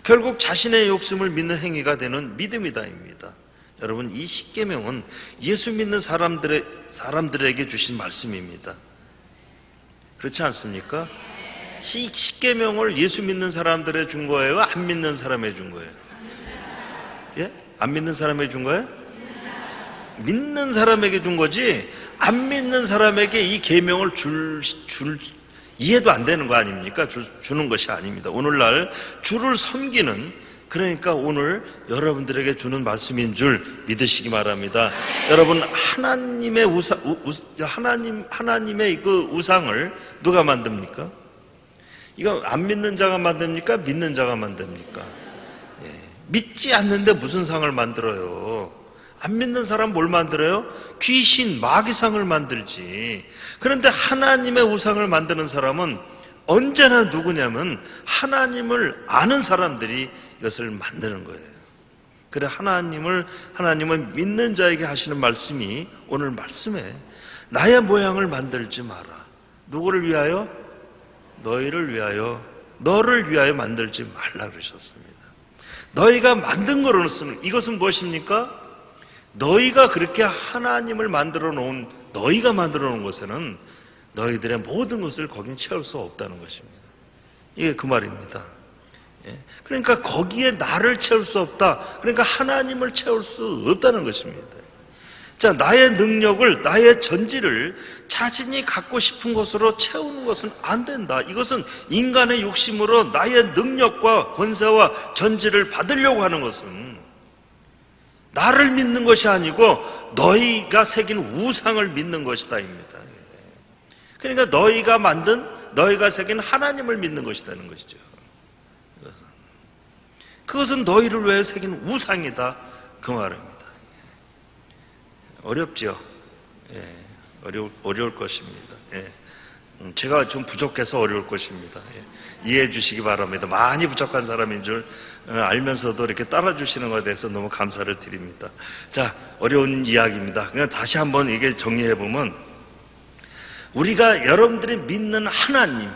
Speaker 1: 결국 자신의 욕심을 믿는 행위가 되는 믿음이다입니다. 여러분, 이 십계명은 예수 믿는 사람들에게 주신 말씀입니다. 그렇지 않습니까? 이 십계명을 예수 믿는 사람들에 준 거예요? 안 믿는 사람에 준 거예요? 예? 안 믿는 사람에 준 거예요? 믿는 사람에게 준 거지, 안 믿는 사람에게 이 계명을 이해도 안 되는 거 아닙니까? 주는 것이 아닙니다. 오늘날 주를 섬기는, 그러니까 오늘 여러분들에게 주는 말씀인 줄 믿으시기 바랍니다. 여러분, 하나님의 하나님의 그 우상을 누가 만듭니까? 이거 안 믿는 자가 만듭니까? 믿는 자가 만듭니까? 예. 믿지 않는데 무슨 상을 만들어요? 안 믿는 사람 뭘 만들어요? 귀신, 마귀상을 만들지. 그런데 하나님의 우상을 만드는 사람은 언제나 누구냐면 하나님을 아는 사람들이 이것을 만드는 거예요. 그래, 하나님을 믿는 자에게 하시는 말씀이 오늘 말씀에 나의 모양을 만들지 마라. 누구를 위하여? 너희를 위하여, 너를 위하여 만들지 말라 그러셨습니다. 너희가 만든 거로는 이것은 무엇입니까? 너희가 그렇게 하나님을 만들어 놓은, 너희가 만들어 놓은 것에는 너희들의 모든 것을 거기에 채울 수 없다는 것입니다. 이게 그 말입니다. 그러니까 거기에 나를 채울 수 없다. 그러니까 하나님을 채울 수 없다는 것입니다. 자, 나의 능력을, 나의 전지를 자신이 갖고 싶은 것으로 채우는 것은 안 된다. 이것은 인간의 욕심으로 나의 능력과 권세와 전지를 받으려고 하는 것은 나를 믿는 것이 아니고 너희가 새긴 우상을 믿는 것이다입니다. 그러니까 너희가 새긴 하나님을 믿는 것이라는 것이죠. 그것은 너희를 위해 새긴 우상이다, 그 말입니다. 어렵죠. 어려울 것입니다. 제가 좀 부족해서 어려울 것입니다. 이해해 주시기 바랍니다. 많이 부족한 사람인 줄 알면서도 이렇게 따라주시는 것에 대해서 너무 감사를 드립니다. 자, 어려운 이야기입니다. 그냥 다시 한번 이게 정리해 보면, 우리가 여러분들이 믿는 하나님,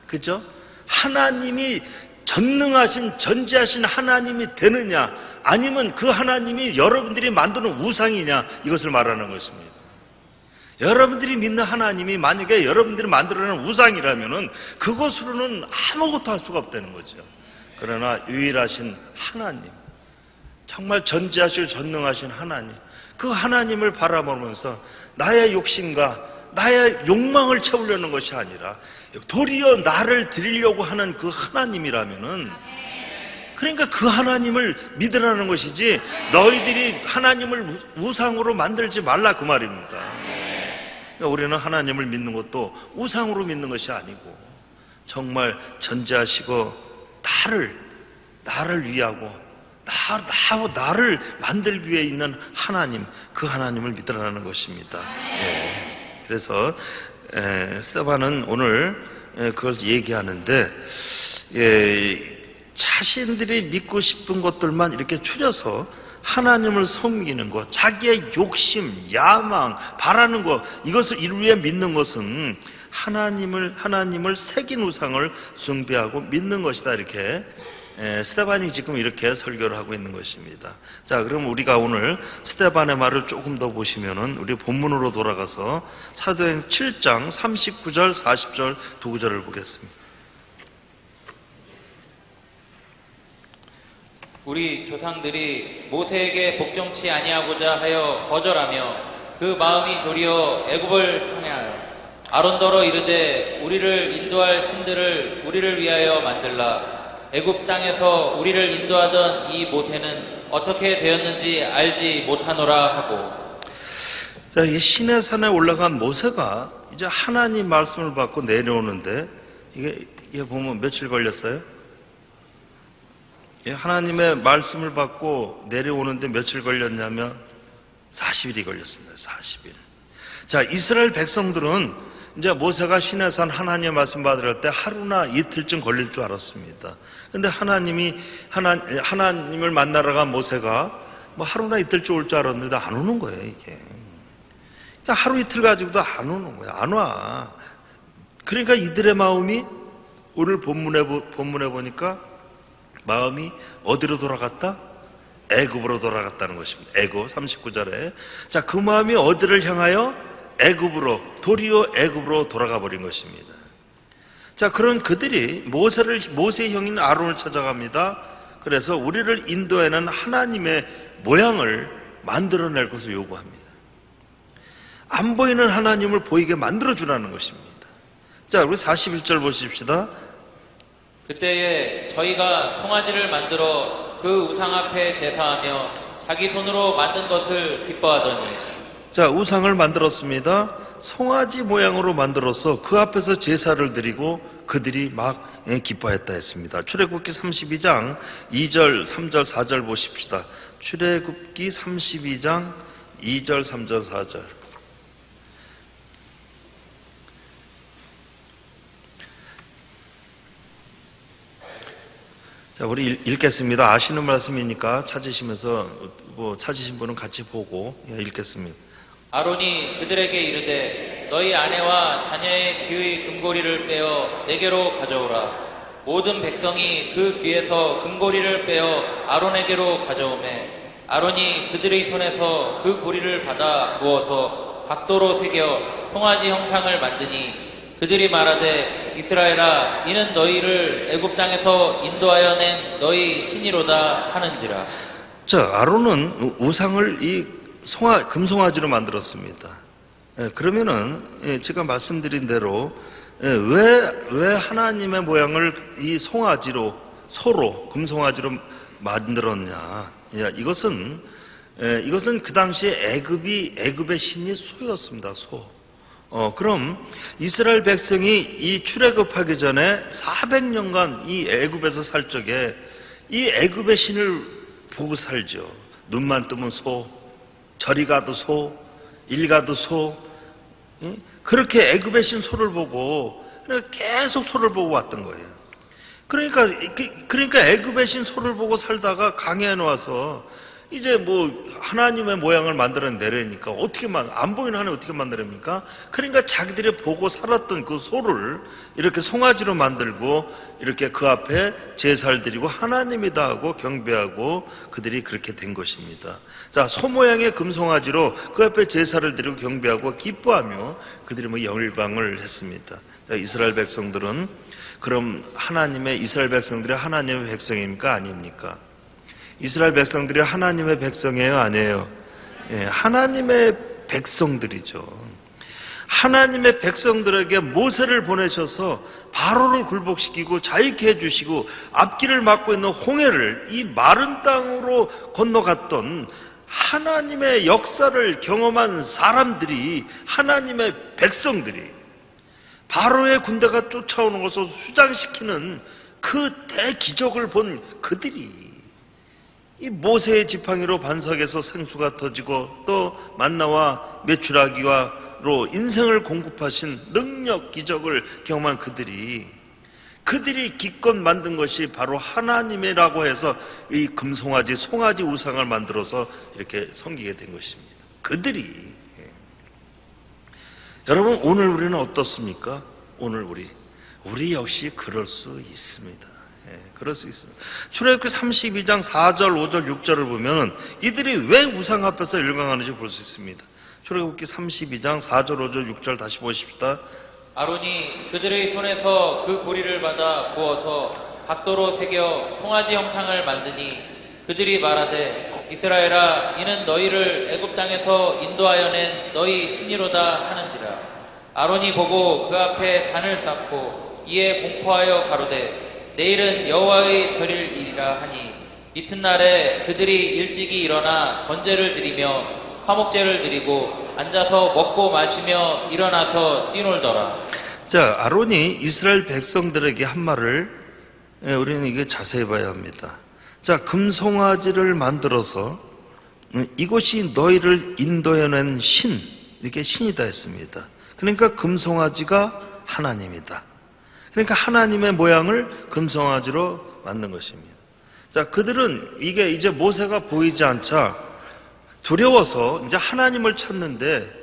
Speaker 1: 그죠? 하나님이 전능하신, 전지하신 하나님이 되느냐, 아니면 그 하나님이 여러분들이 만드는 우상이냐, 이것을 말하는 것입니다. 여러분들이 믿는 하나님이 만약에 여러분들이 만들어낸 우상이라면은 그것으로는 아무것도 할 수가 없다는 거죠. 그러나 유일하신 하나님, 정말 전지하시고 전능하신 하나님, 그 하나님을 바라보면서 나의 욕심과 나의 욕망을 채우려는 것이 아니라 도리어 나를 드리려고 하는 그 하나님이라면은, 그러니까 그 하나님을 믿으라는 것이지 너희들이 하나님을 우상으로 만들지 말라 그 말입니다. 그러니까 우리는 하나님을 믿는 것도 우상으로 믿는 것이 아니고 정말 전지하시고 나를 위하고 나를 만들기 위해 있는 하나님, 그 하나님을 믿으라는 것입니다. 그래서 스데반은 오늘 그걸 얘기하는데, 자신들이 믿고 싶은 것들만 이렇게 추려서 하나님을 섬기는 것, 자기의 욕심, 야망, 바라는 것, 이것을 이루기 위해 믿는 것은 하나님을 새긴 우상을 숭배하고 믿는 것이다. 이렇게 스데반이 지금 이렇게 설교를 하고 있는 것입니다. 자, 그럼 우리가 오늘 스데반의 말을 조금 더 보시면은 우리 본문으로 돌아가서 사도행 7장 39절, 40절 두 구절을 보겠습니다.
Speaker 2: 우리 조상들이 모세에게 복종치 아니하고자 하여 거절하며 그 마음이 도리어 애굽을 향하여 아론더러 이르되 우리를 인도할 신들을 우리를 위하여 만들라. 애굽 땅에서 우리를 인도하던 이 모세는 어떻게 되었는지 알지 못하노라 하고.
Speaker 1: 자, 이 시내산에 올라간 모세가 이제 하나님 말씀을 받고 내려오는데 이게 보면 며칠 걸렸어요? 하나님의 말씀을 받고 내려오는데 며칠 걸렸냐면 40일이 걸렸습니다. 40일. 자, 이스라엘 백성들은 이제 모세가 시내산 하나님의 말씀 받을 때 하루나 이틀쯤 걸릴 줄 알았습니다. 근데 하나님을 만나러 간 모세가 뭐 하루나 이틀쯤 올 줄 알았는데 안 오는 거예요, 이게. 하루 이틀 가지고도 안 오는 거예요. 안 와. 그러니까 이들의 마음이 오늘 본문에 보니까 마음이 어디로 돌아갔다? 애굽으로 돌아갔다는 것입니다. 애굽 39절에. 자, 그 마음이 어디를 향하여? 애굽으로, 도리어 애굽으로 돌아가 버린 것입니다. 자, 그런 그들이 모세의 형인 아론을 찾아갑니다. 그래서 우리를 인도하는 하나님의 모양을 만들어낼 것을 요구합니다. 안 보이는 하나님을 보이게 만들어주라는 것입니다. 자, 우리 41절 보십시다.
Speaker 2: 그때에 저희가 송아지를 만들어 그 우상 앞에 제사하며 자기 손으로 만든 것을 기뻐하더니.
Speaker 1: 자, 우상을 만들었습니다. 송아지 모양으로 만들어서 그 앞에서 제사를 드리고 그들이 막 기뻐했다 했습니다. 출애굽기 32장 2절, 3절, 4절 보십시다. 출애굽기 32장 2절, 3절, 4절. 자, 우리 읽겠습니다. 아시는 말씀이니까 찾으시면서 찾으신 분은 같이 보고 읽겠습니다.
Speaker 2: 아론이 그들에게 이르되 너희 아내와 자녀의 귀의 금고리를 빼어 내게로 가져오라. 모든 백성이 그 귀에서 금고리를 빼어 아론에게로 가져오매 아론이 그들의 손에서 그 고리를 받아 부어서 각도로 새겨 송아지 형상을 만드니 그들이 말하되 이스라엘아 이는 너희를 애굽 땅에서 인도하여 낸 너희 신이로다 하는지라.
Speaker 1: 자, 아론은 우상을 이 금송아지로 만들었습니다. 그러면은 제가 말씀드린 대로 왜 하나님의 모양을 이 송아지로, 소로, 금송아지로 만들었냐? 이것은 그 당시에 애굽의 신이 소였습니다. 소. 그럼 이스라엘 백성이 이 출애굽하기 전에 400년간 이 애굽에서 살 적에 이 애굽의 신을 보고 살죠. 눈만 뜨면 소, 저리 가도 소, 일 가도 소. 그렇게 애굽의 신 소를 보고 계속 소를 보고 왔던 거예요. 그러니까 애굽의 신 소를 보고 살다가 강해에 와서 이제 하나님의 모양을 만들어내려니까 안 보이는 하나님 어떻게 만들어냅니까? 그러니까 자기들이 보고 살았던 그 소를 이렇게 송아지로 만들고 이렇게 그 앞에 제사를 드리고 하나님이다 하고 경배하고 그들이 그렇게 된 것입니다. 자, 소 모양의 금송아지로 그 앞에 제사를 드리고 경배하고 기뻐하며 그들이 영일방을 했습니다. 이스라엘 백성들은 그럼 이스라엘 백성들이 하나님의 백성입니까? 아닙니까? 이스라엘 백성들이 하나님의 백성이에요? 아니에요? 예, 하나님의 백성들이죠. 하나님의 백성들에게 모세를 보내셔서 바로를 굴복시키고 자유케 해주시고 앞길을 막고 있는 홍해를 이 마른 땅으로 건너갔던 하나님의 역사를 경험한 사람들이, 하나님의 백성들이, 바로의 군대가 쫓아오는 것을 수장시키는 그 대기적을 본 그들이 이 모세의 지팡이로 반석에서 생수가 터지고 또 만나와 메추라기로 인생을 공급하신 능력 기적을 경험한 그들이 기껏 만든 것이 바로 하나님이라고 해서 이 금송아지, 송아지 우상을 만들어서 이렇게 섬기게 된 것입니다. 그들이. 여러분, 오늘 우리는 어떻습니까? 오늘 우리 역시 그럴 수 있습니다. 그럴 수 있습니다. 출애굽기 32장 4절, 5절, 6절을 보면 이들이 왜 우상 앞에서 열광하는지 볼 수 있습니다. 출애굽기 32장 4절, 5절, 6절 다시 보십시다.
Speaker 2: 아론이 그들의 손에서 그 고리를 받아 부어서 각도로 새겨 송아지 형상을 만드니 그들이 말하되 이스라엘아 이는 너희를 애굽 땅에서 인도하여 낸 너희 신이로다 하는지라. 아론이 보고 그 앞에 단을 쌓고 이에 공포하여 가로되 내일은 여호와의 절일이라 하니 이튿날에 그들이 일찍이 일어나 번제를 드리며 화목제를 드리고 앉아서 먹고 마시며 일어나서 뛰놀더라.
Speaker 1: 자, 아론이 이스라엘 백성들에게 한 말을 우리는 이게 자세히 봐야 합니다. 자, 금송아지를 만들어서 이곳이 너희를 인도해낸 신, 이렇게 신이다 했습니다. 그러니까 금송아지가 하나님이다. 그러니까 하나님의 모양을 금송아지로 만든 것입니다. 자, 그들은 이게 이제 모세가 보이지 않자 두려워서 이제 하나님을 찾는데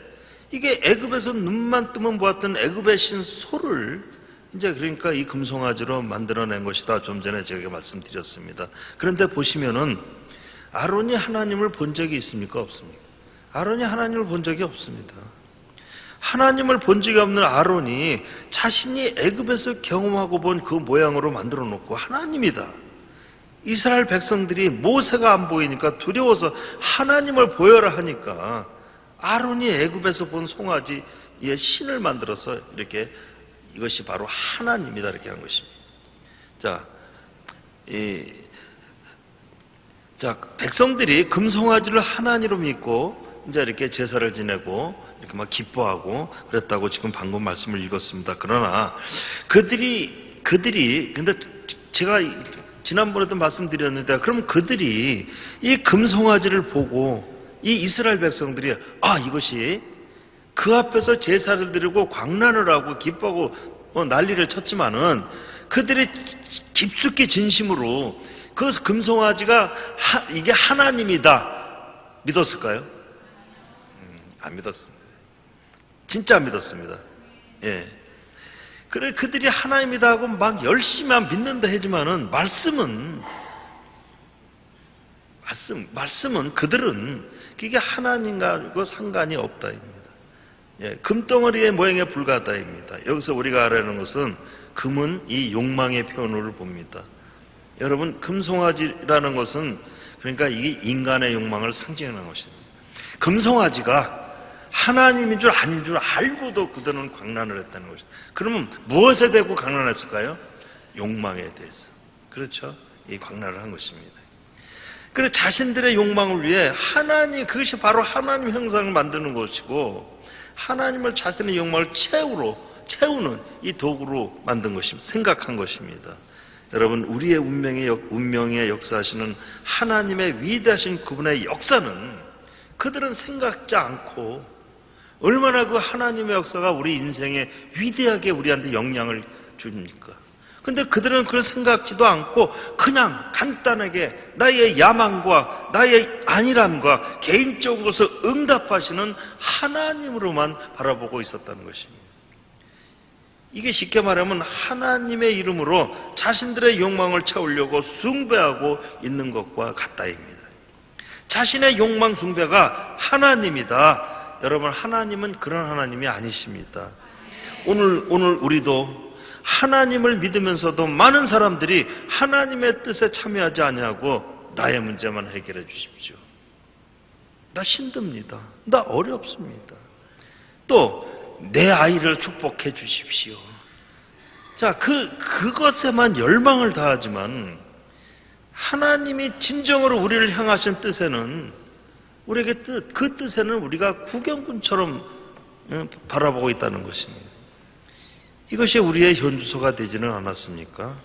Speaker 1: 이게 애굽에서 눈만 뜨면 보았던 애굽의 신 소를 이제 그러니까 이 금송아지로 만들어낸 것이다. 좀 전에 제가 말씀드렸습니다. 그런데 보시면은 아론이 하나님을 본 적이 있습니까? 없습니까? 아론이 하나님을 본 적이 없습니다. 하나님을 본 적이 없는 아론이 자신이 애굽에서 경험하고 본 그 모양으로 만들어 놓고 하나님이다. 이스라엘 백성들이 모세가 안 보이니까 두려워서 하나님을 보여라 하니까 아론이 애굽에서 본 송아지의 신을 만들어서 이렇게 이것이 바로 하나님이다 이렇게 한 것입니다. 자, 백성들이 금송아지를 하나님으로 믿고 이제 이렇게 제사를 지내고 이렇게 막 기뻐하고 그랬다고 지금 방금 말씀을 읽었습니다. 그러나 그들이 근데 제가 지난번에도 말씀드렸는데 그럼 그들이 이 금송아지를 보고 이 이스라엘 백성들이 이것이 그 앞에서 제사를 드리고 광란을 하고 기뻐하고 난리를 쳤지만은 그들이 깊숙이 진심으로 그 금송아지가 이게 하나님이다 믿었을까요? 안 믿었습니다. 진짜 안 믿었습니다. 예. 그래 그들이 하나님이다 하고 막 열심히 믿는다 하지만은 말씀은 그들은 그게 하나님과 상관이 없다입니다. 예, 금덩어리의 모양에 불과하다입니다. 여기서 우리가 알아야 하는 것은 금은 이 욕망의 표현을 봅니다. 여러분, 금송아지라는 것은 그러니까 이게 인간의 욕망을 상징하는 것입니다. 금송아지가 하나님인 줄 아닌 줄 알고도 그들은 광란을 했다는 것입니다. 그러면 무엇에 대고 광란했을까요? 욕망에 대해서. 그렇죠? 이 광란을 한 것입니다. 그래서 자신들의 욕망을 위해 그것이 바로 하나님 형상을 만드는 것이고 하나님을 자신의 욕망을 채우는 이 도구로 만든 것입니다. 생각한 것입니다. 여러분, 우리의 운명에 역사하시는 하나님의 위대하신 그분의 역사는 그들은 생각지 않고 얼마나 그 하나님의 역사가 우리 인생에 위대하게 우리한테 영향을 줍니까? 근데 그들은 그걸 생각지도 않고 그냥 간단하게 나의 야망과 나의 안일함과 개인적인 것을 응답하시는 하나님으로만 바라보고 있었다는 것입니다. 이게 쉽게 말하면 하나님의 이름으로 자신들의 욕망을 채우려고 숭배하고 있는 것과 같다입니다. 자신의 욕망 숭배가 하나님이다. 여러분, 하나님은 그런 하나님이 아니십니다. 오늘 우리도 하나님을 믿으면서도 많은 사람들이 하나님의 뜻에 참여하지 아니하고 나의 문제만 해결해 주십시오. 나 힘듭니다. 나 어렵습니다. 또 내 아이를 축복해 주십시오. 자, 그것에만 열망을 다하지만 하나님이 진정으로 우리를 향하신 뜻에는 우리에게 그 뜻에는 우리가 구경꾼처럼 바라보고 있다는 것입니다. 이것이 우리의 현주소가 되지는 않았습니까?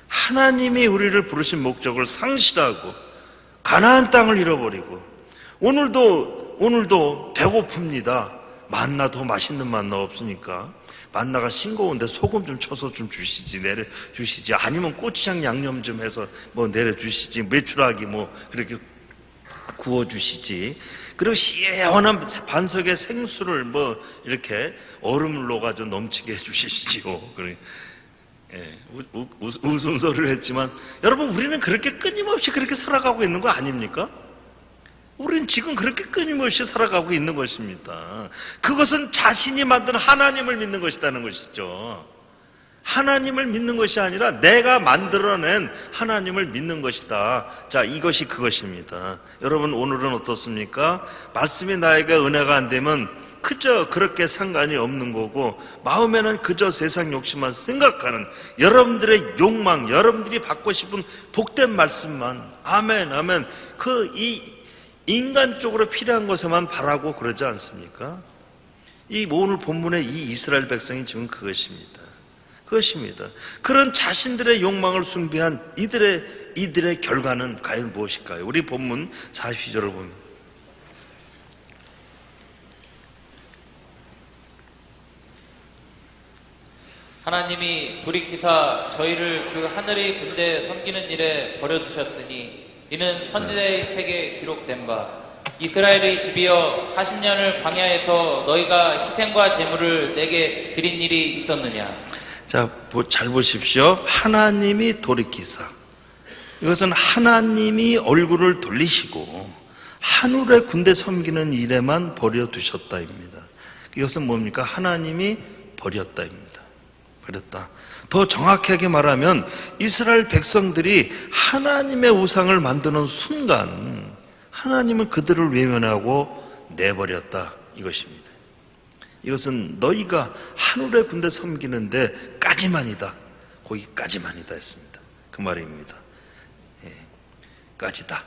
Speaker 1: 하나님이 우리를 부르신 목적을 상실하고 가나안 땅을 잃어버리고 오늘도 배고픕니다. 만나 더 맛있는 만나 없으니까 만나가 싱거운데 소금 좀 쳐서 좀 주시지, 내려주시지, 아니면 고추장 양념 좀 해서 뭐 내려주시지, 메추라기 뭐 그렇게 구워주시지. 그리고 시원한 반석의 생수를 뭐 이렇게 얼음을 녹아서 넘치게 해주시지요. 웃음소리를 했지만 여러분, 우리는 그렇게 끊임없이 그렇게 살아가고 있는 거 아닙니까? 우리는 지금 그렇게 끊임없이 살아가고 있는 것입니다. 그것은 자신이 만든 하나님을 믿는 것이라는 것이죠. 하나님을 믿는 것이 아니라 내가 만들어낸 하나님을 믿는 것이다. 자, 이것이 그것입니다. 여러분, 오늘은 어떻습니까? 말씀이 나에게 은혜가 안 되면 그저 그렇게 상관이 없는 거고, 마음에는 그저 세상 욕심만 생각하는 여러분들의 욕망, 여러분들이 받고 싶은 복된 말씀만, 아멘, 아멘, 이 인간적으로 필요한 것에만 바라고 그러지 않습니까? 오늘 본문의 이 이스라엘 백성이 지금 그것입니다. 그런 자신들의 욕망을 숭배한 이들의 결과는 과연 무엇일까요? 우리 본문 42절을 봅니다.
Speaker 2: 하나님이 돌이키사 저희를 그 하늘의 군대 섬기는 일에 버려두셨으니 이는 선지자의 책에 기록된 바 이스라엘의 집이여 40년을 광야에서 너희가 희생과 제물을 내게 드린 일이 있었느냐.
Speaker 1: 자, 잘 보십시오. 하나님이 돌이키사, 이것은 하나님이 얼굴을 돌리시고 하늘의 군대 섬기는 일에만 버려두셨다입니다. 이것은 뭡니까? 하나님이 버렸다입니다. 버렸다. 더 정확하게 말하면 이스라엘 백성들이 하나님의 우상을 만드는 순간 하나님은 그들을 외면하고 내버렸다, 이것입니다. 이것은 너희가 하늘의 군대 섬기는데 까지만이다, 거기까지만이다 했습니다. 그 말입니다. 까지다.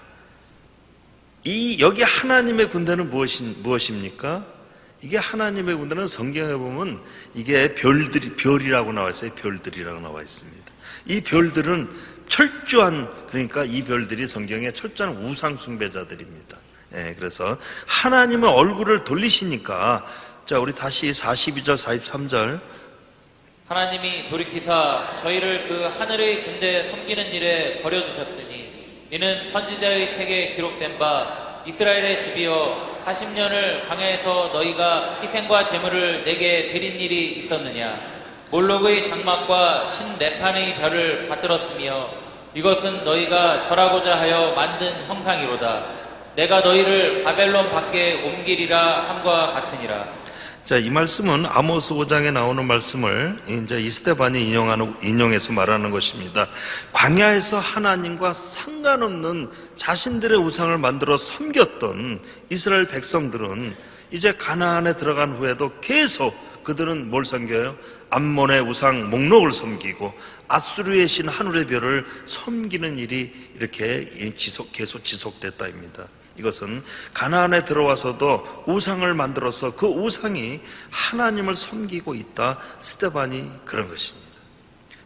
Speaker 1: 여기 하나님의 군대는 무엇입니까? 이게 하나님의 군대는 성경에 보면 이게 별이라고 나와 있어요. 별들이라고 나와 있습니다. 이 별들은 그러니까 이 별들이 성경에 철저한 우상 숭배자들입니다. 그래서 하나님은 얼굴을 돌리시니까, 자, 우리 다시 42절 43절.
Speaker 2: 하나님이 돌이키사 저희를 그 하늘의 군대 섬기는 일에 버려두셨으니 이는 선지자의 책에 기록된 바 이스라엘의 집이여 40년을 광야에서 너희가 희생과 제물을 내게 드린 일이 있었느냐. 몰록의 장막과 신레판의 별을 받들었으며 이것은 너희가 절하고자 하여 만든 형상이로다. 내가 너희를 바벨론 밖에 옮기리라 함과 같으니라.
Speaker 1: 자, 이 말씀은 아모스 5장에 나오는 말씀을 이제 스데반이 인용해서 말하는 것입니다. 광야에서 하나님과 상관없는 자신들의 우상을 만들어 섬겼던 이스라엘 백성들은 이제 가나안에 들어간 후에도 계속 그들은 뭘 섬겨요? 암몬의 우상 목록을 섬기고 아수르의 신 하늘의 별을 섬기는 일이 이렇게 계속 지속됐다입니다. 이것은 가나안에 들어와서도 우상을 만들어서 그 우상이 하나님을 섬기고 있다, 스데반이 그런 것입니다.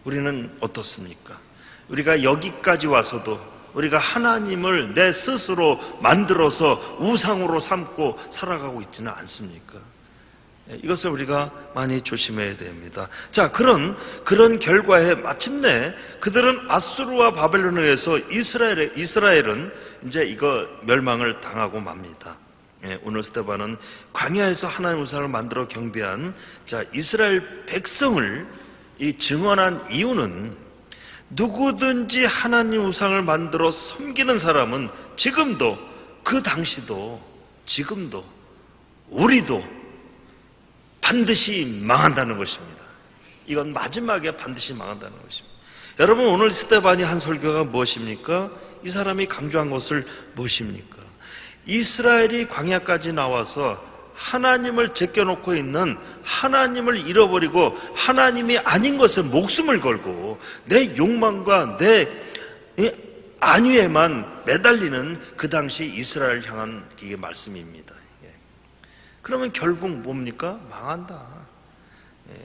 Speaker 1: 우리는 어떻습니까? 우리가 여기까지 와서도 우리가 하나님을 내 스스로 만들어서 우상으로 삼고 살아가고 있지는 않습니까? 이것을 우리가 많이 조심해야 됩니다. 자, 그런 결과에 마침내 그들은 아수르와 바벨론에 의해서 이스라엘은 이제 이거 멸망을 당하고 맙니다. 오늘 스데반은 광야에서 하나님 우상을 만들어 경배한 이스라엘 백성을 증언한 이유는, 누구든지 하나님 우상을 만들어 섬기는 사람은 지금도, 그 당시도, 지금도, 우리도 반드시 망한다는 것입니다. 이건 마지막에 반드시 망한다는 것입니다. 여러분, 오늘 스데반이 한 설교가 무엇입니까? 이 사람이 강조한 것을 무엇입니까? 이스라엘이 광야까지 나와서 하나님을 제껴놓고 있는, 하나님을 잃어버리고 하나님이 아닌 것에 목숨을 걸고 내 욕망과 내 안위에만 매달리는 그 당시 이스라엘 향한 이게 말씀입니다. 그러면 결국 뭡니까? 망한다.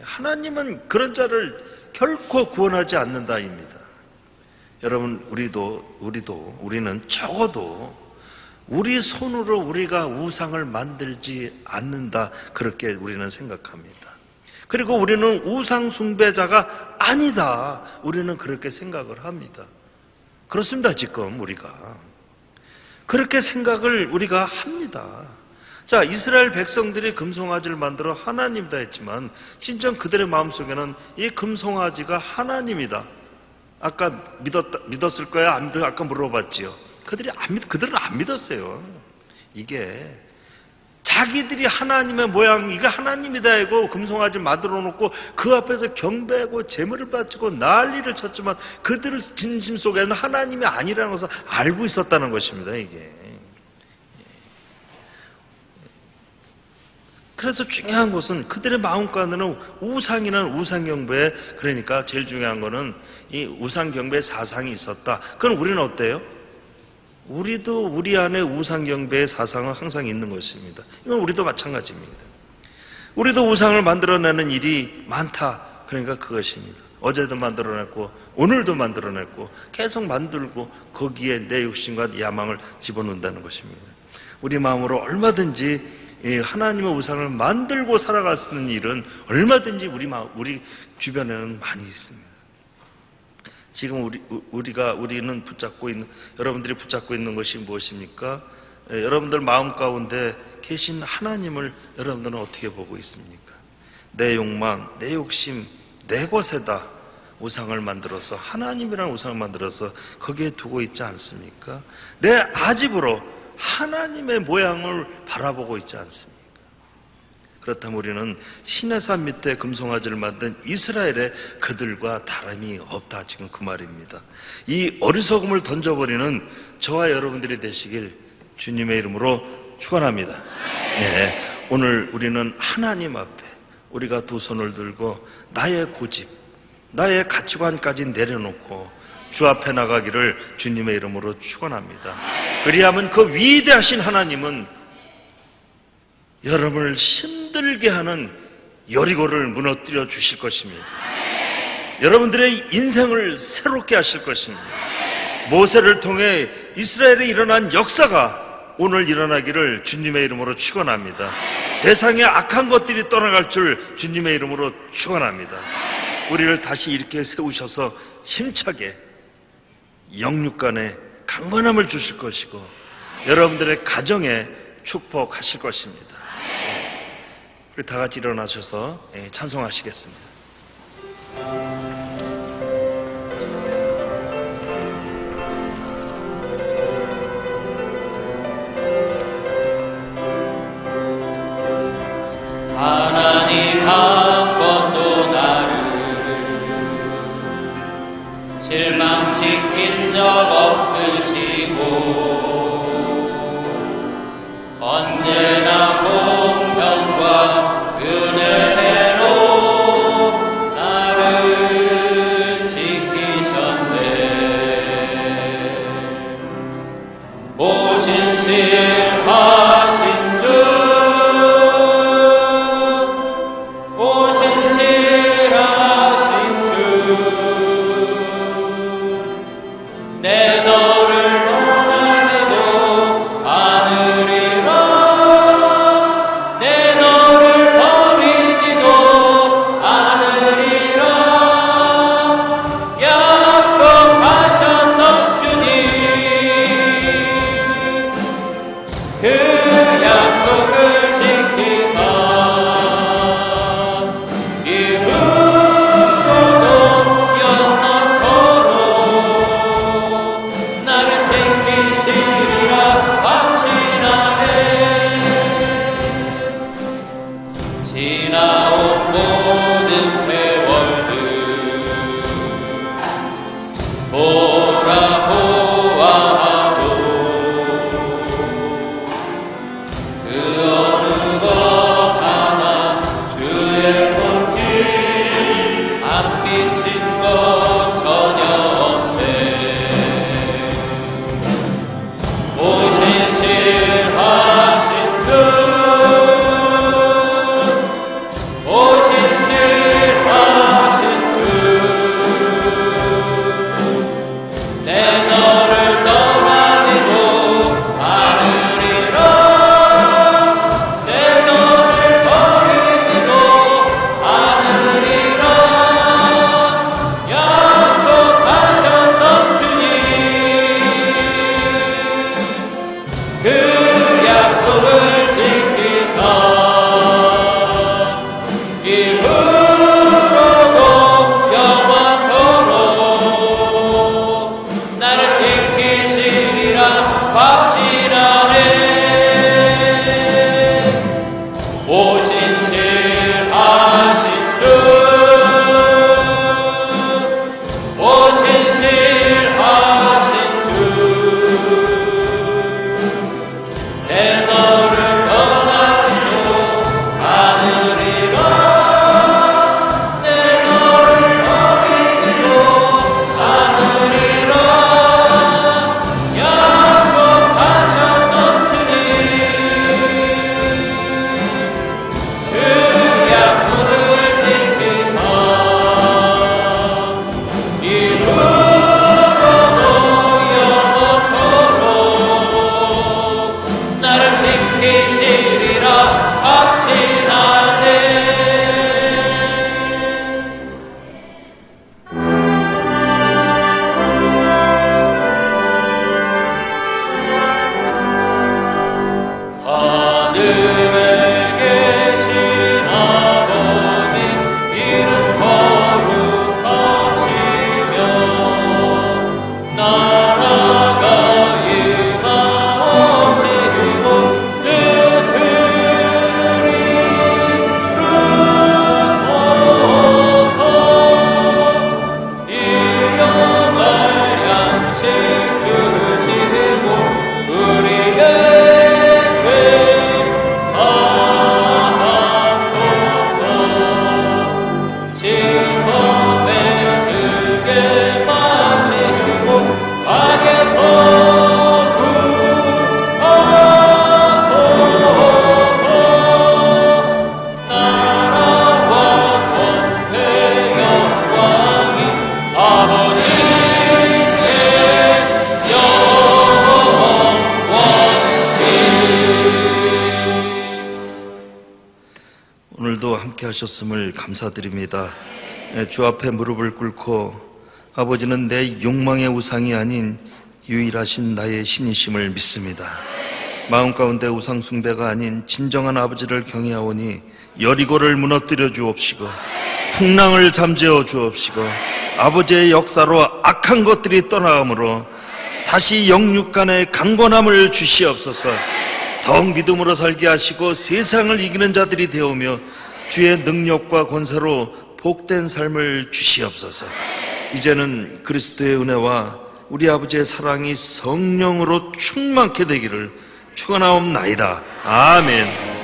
Speaker 1: 하나님은 그런 자를 결코 구원하지 않는다입니다. 여러분, 우리는 적어도 우리 손으로 우리가 우상을 만들지 않는다, 그렇게 우리는 생각합니다. 그리고 우리는 우상 숭배자가 아니다, 우리는 그렇게 생각을 합니다. 그렇습니다. 지금 우리가 그렇게 생각을 우리가 합니다. 자, 이스라엘 백성들이 금송아지를 만들어 하나님이다 했지만 진정 그들의 마음속에는 이 금송아지가 하나님이다, 아까 믿었을 거야? 안 믿어? 아까 물어봤지요. 그들은 안 믿었어요. 이게 자기들이 하나님의 모양, 이거 하나님이다 하고 금송아지를 만들어 놓고 그 앞에서 경배하고 제물을 바치고 난리를 쳤지만 그들의 진심 속에는 하나님이 아니라는 것을 알고 있었다는 것입니다. 이게. 그래서 중요한 것은 그들의 마음 가운데는 우상이라는 우상경배, 그러니까 제일 중요한 것은 이 우상경배 사상이 있었다. 그럼 우리는 어때요? 우리도 우리 안에 우상경배의 사상은 항상 있는 것입니다. 이건 우리도 마찬가지입니다. 우리도 우상을 만들어내는 일이 많다, 그러니까 그것입니다. 어제도 만들어냈고 오늘도 만들어냈고 계속 만들고 거기에 내 욕심과 야망을 집어넣는다는 것입니다. 우리 마음으로 얼마든지 하나님의 우상을 만들고 살아갈 수 있는 일은 얼마든지 우리 주변에는 많이 있습니다. 지금 우리는 붙잡고 있는, 여러분들이 붙잡고 있는 것이 무엇입니까? 여러분들 마음 가운데 계신 하나님을 여러분들은 어떻게 보고 있습니까? 내 욕망, 내 욕심, 내 것에다 우상을 만들어서, 하나님이라는 우상을 만들어서 거기에 두고 있지 않습니까? 내 아집으로 하나님의 모양을 바라보고 있지 않습니까? 그렇다면 우리는 시내산 밑에 금송아지를 만든 이스라엘의 그들과 다름이 없다, 지금 그 말입니다. 이 어리석음을 던져버리는 저와 여러분들이 되시길 주님의 이름으로 축원합니다. 네, 오늘 우리는 하나님 앞에 우리가 두 손을 들고 나의 고집, 나의 가치관까지 내려놓고 주 앞에 나가기를 주님의 이름으로 축원합니다. 그리하면 그 위대하신 하나님은 여러분을 힘들게 하는 여리고를 무너뜨려 주실 것입니다. 여러분들의 인생을 새롭게 하실 것입니다. 모세를 통해 이스라엘에 일어난 역사가 오늘 일어나기를 주님의 이름으로 축원합니다. 세상의 악한 것들이 떠나갈 줄 주님의 이름으로 축원합니다. 우리를 다시 이렇게 세우셔서 힘차게 영육간에 강건함을 주실 것이고 여러분들의 가정에 축복하실 것입니다. 우리 다 같이 일어나셔서 찬송하시겠습니다.
Speaker 2: 하나님 한 번도 나를 실망시킨 적 없으시고 언제나 공평과 은혜로 나를 지키셨네. 오신실하신 주, 오신실하신 주, 내 너를
Speaker 1: 하셨음을 감사드립니다. 주 앞에 무릎을 꿇고 아버지는 내 욕망의 우상이 아닌 유일하신 나의 신이심을 믿습니다. 마음 가운데 우상 숭배가 아닌 진정한 아버지를 경외하오니 여리고를 무너뜨려 주옵시고 풍랑을 잠재워 주옵시고 아버지의 역사로 악한 것들이 떠나가므로 다시 영육간의 강건함을 주시옵소서. 더욱 믿음으로 살게 하시고 세상을 이기는 자들이 되오며 주의 능력과 권세로 복된 삶을 주시옵소서. 이제는 그리스도의 은혜와 우리 아버지의 사랑이 성령으로 충만케 되기를 축원하옵나이다. 아멘.